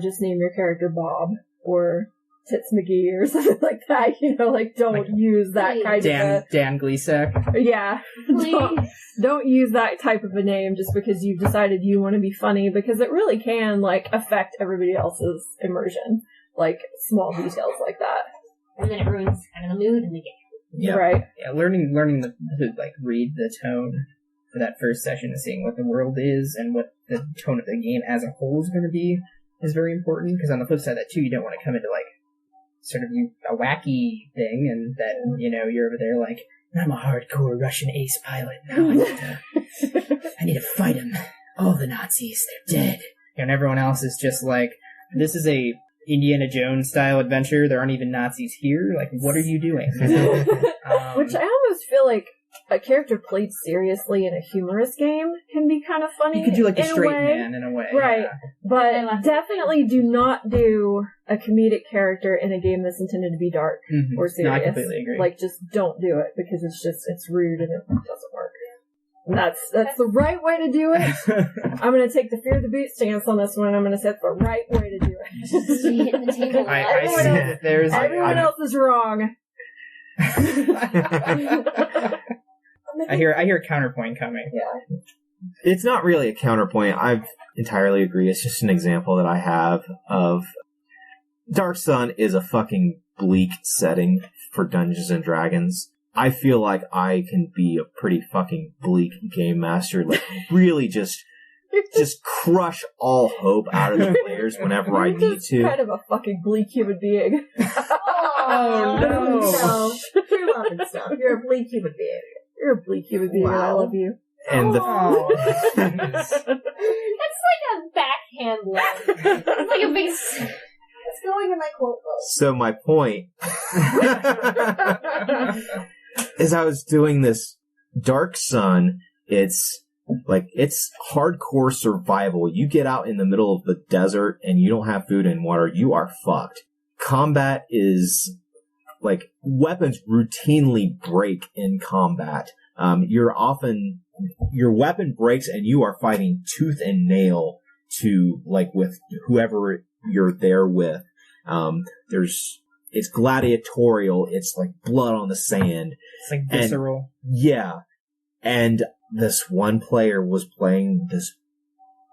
just name your character Bob, or Tits McGee or something like that, like don't use that kind of Dan Gleesack. Yeah. Don't use that type of a name just because you've decided you want to be funny, because it really can, affect everybody else's immersion. Small details like that. And then it ruins kind of the mood in the game. Yeah. Right. Yeah, learning to read the tone for that first session and seeing what the world is and what the tone of the game as a whole is going to be is very important, because on the flip side of that too, you don't want to come into sort of a wacky thing and then, you're over there I'm a hardcore Russian ace pilot. Now I need to fight him. All the Nazis, they're dead. And everyone else is just this is a Indiana Jones style adventure. There aren't even Nazis here. What are you doing? Which I almost feel like a character played seriously in a humorous game can be kind of funny. You could do a straight man in a way. Right. Yeah. But definitely do not do a comedic character in a game that's intended to be dark or serious. No, I completely agree. Just don't do it, because it's rude and it doesn't work. And that's the right way to do it. I'm going to take the fear of the boot stance on this one. I'm going to say it's the right way to do it. So you hit the table. Everyone else is wrong. I hear counterpoint coming. Yeah. It's not really a counterpoint. I entirely agree. It's just an example that I have of Dark Sun is a fucking bleak setting for Dungeons and Dragons. I feel like I can be a pretty fucking bleak game master. Really just crush all hope out of the players whenever I need to. Kind of a fucking bleak human being. Oh no! You're loving stuff. You're a bleak human being. You're a bleak human being. Wow. I love you. And That's a backhand love. It's a big... It's going in my quote book. So my point is I was doing this Dark Sun. It's hardcore survival. You get out in the middle of the desert and you don't have food and water, you are fucked. Combat is weapons routinely break in combat. Your weapon breaks and you are fighting tooth and nail to with whoever you're there with. It's gladiatorial. It's blood on the sand. It's visceral. And this one player was playing this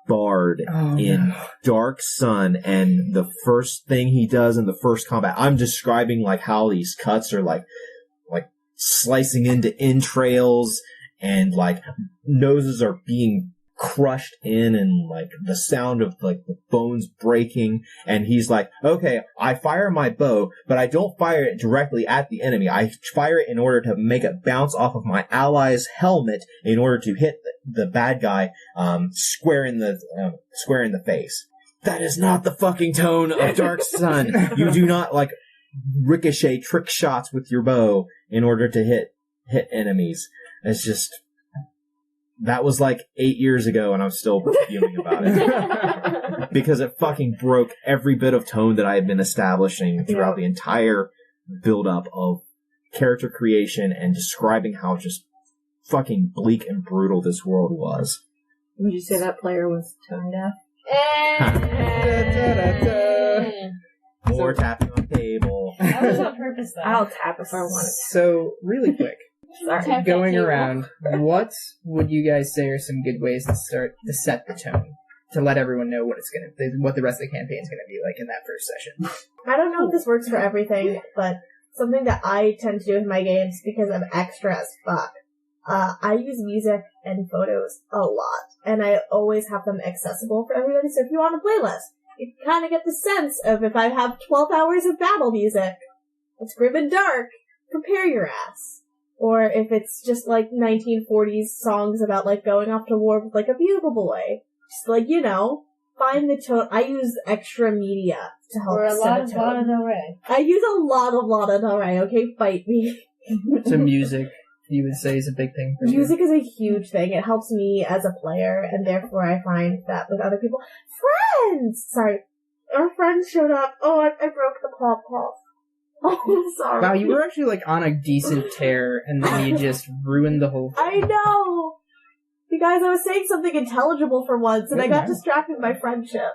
bard in Dark Sun, and the first thing he does in the first combat, I'm describing how these cuts are like slicing into entrails, and noses are being crushed in, and the sound of the bones breaking, and he's okay, I fire my bow, but I don't fire it directly at the enemy. I fire it in order to make it bounce off of my ally's helmet in order to hit the bad guy square in the face. That is not the fucking tone of Dark Sun. You do not ricochet trick shots with your bow in order to hit enemies. It's just, that was 8 years ago and I'm still fuming about it. Because it fucking broke every bit of tone that I had been establishing throughout the entire build-up of character creation and describing how just fucking bleak and brutal this world was. Would you say that player was tone deaf? More tapping on table. That was on purpose, though. I'll tap if I want it. So, really quick, Sorry. going around, what would you guys say are some good ways to start to set the tone? To let everyone know what what the rest of the campaign is going to be like in that first session. I don't know if this works for everything, but something that I tend to do in my games, because I'm extra as fuck, I use music and photos a lot, and I always have them accessible for everybody. So if you want a playlist, you can kind of get the sense of, if I have 12 hours of battle music, it's grim and dark, prepare your ass. Or if it's just 1940s songs about going off to war with a bugle boy, just find the tone. I use extra media to help Or a set lot a of tone. Lana Del Rey. I use a lot of Lana Del Rey, okay? Fight me. So music, you would say, is a big thing for you? Music is a huge thing. It helps me as a player, and therefore I find that with other people. Friends! Sorry. Our friends showed up. Oh, I broke the podcast. Oh, I'm sorry. Wow, you were actually on a decent tear, and then you just ruined the whole thing. I know! You guys, I was saying something intelligible for once, and I got distracted by friendship.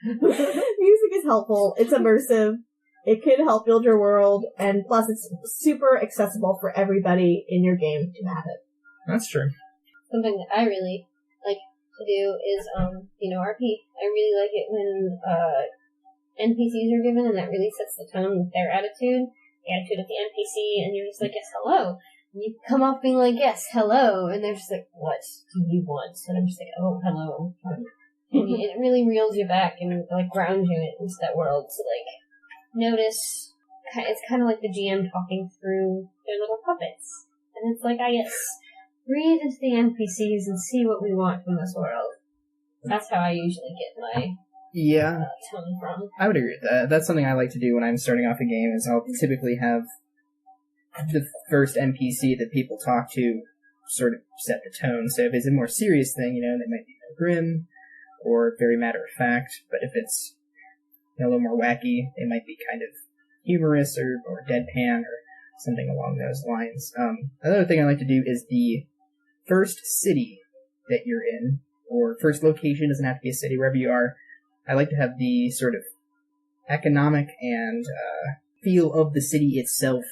Music is helpful. It's immersive. It could help build your world, and plus it's super accessible for everybody in your game to have it. That's true. Something that I really like to do is, RP. I really like it when NPCs are given, and that really sets the tone with their attitude. The attitude of the NPC, and you're just like, yes, hello. And you come off being like, yes, hello, and they're just like, what do you want? And I'm just like, oh, hello. And it really reels you back and like grounds you into that world to like notice. It's kind of like the GM talking through their little puppets, and it's like, yes, breathe into the NPCs and see what we want from this world. That's how I usually get my tone from. I would agree with that. That's something I like to do when I'm starting off a game. Is I'll typically have the first NPC that people talk to sort of set the tone. So if it's a more serious thing, they might be more grim or very matter of fact. But if it's a little more wacky, they might be kind of humorous or deadpan or something along those lines. Another thing I like to do is the first city that you're in, or first location, doesn't have to be a city, wherever you are. I like to have the sort of economic and feel of the city itself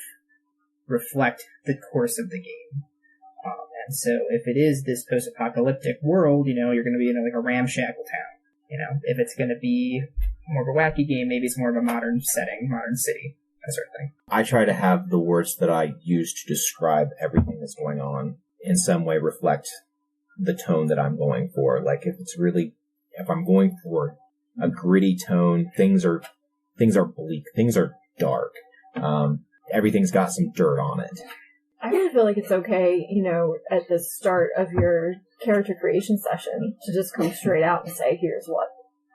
reflect the course of the game. And so if it is this post-apocalyptic world, you're going to be in like a ramshackle town. If it's going to be more of a wacky game, maybe it's more of a modern setting, modern city, that sort of thing. I try to have the words that I use to describe everything that's going on in some way reflect the tone that I'm going for. Like if I'm going for a gritty tone, things are bleak, things are dark. Everything's got some dirt on it. I kind of feel like it's okay, at the start of your character creation session to just come straight out and say, here's what,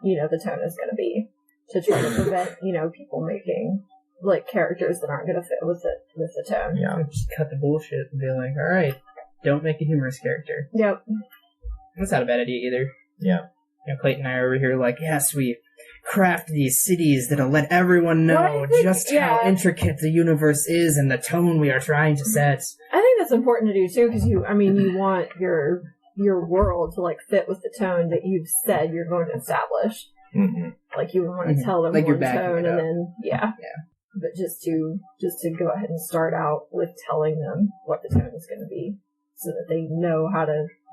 the tone is going to be, to try to prevent, people making, like, characters that aren't going to fit with the tone. Yeah, just cut the bullshit and be like, alright, don't make a humorous character. Yep. That's not a bad idea either. Yeah. Clayton and I are over here like, yes, we craft these cities that'll let everyone know just how intricate the universe is and the tone we are trying to set. I think that's important to do too, because you want your world to like fit with the tone that you've said you're going to establish. Mm-hmm. Like you would want to tell them like one tone, and then but just to go ahead and start out with telling them what the tone is going to be, so that they know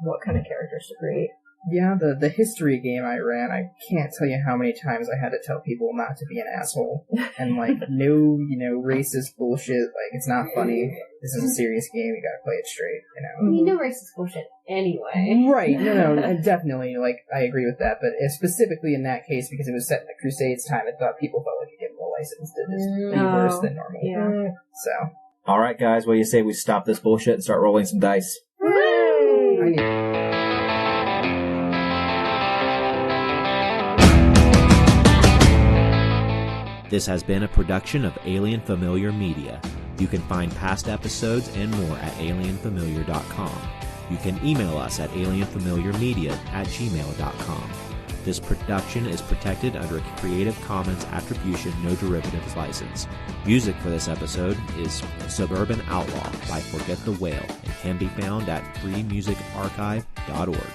what kind of characters to create. Yeah, the history game I ran, I can't tell you how many times I had to tell people not to be an asshole. And, no, racist bullshit. Like, it's not funny. This is a serious game. You gotta play it straight, No racist bullshit anyway. Right, no, definitely, I agree with that. But specifically in that case, because it was set in the Crusades time, I thought people felt like you gave them a license to just be worse than normal. Yeah. So. Alright, guys, what do you say we stop this bullshit and start rolling some dice? Hooray! This has been a production of Alien Familiar Media. You can find past episodes and more at alienfamiliar.com. You can email us at alienfamiliarmedia@gmail.com. This production is protected under a Creative Commons Attribution No Derivatives license. Music for this episode is Suburban Outlaw by Forget the Whale and can be found at freemusicarchive.org.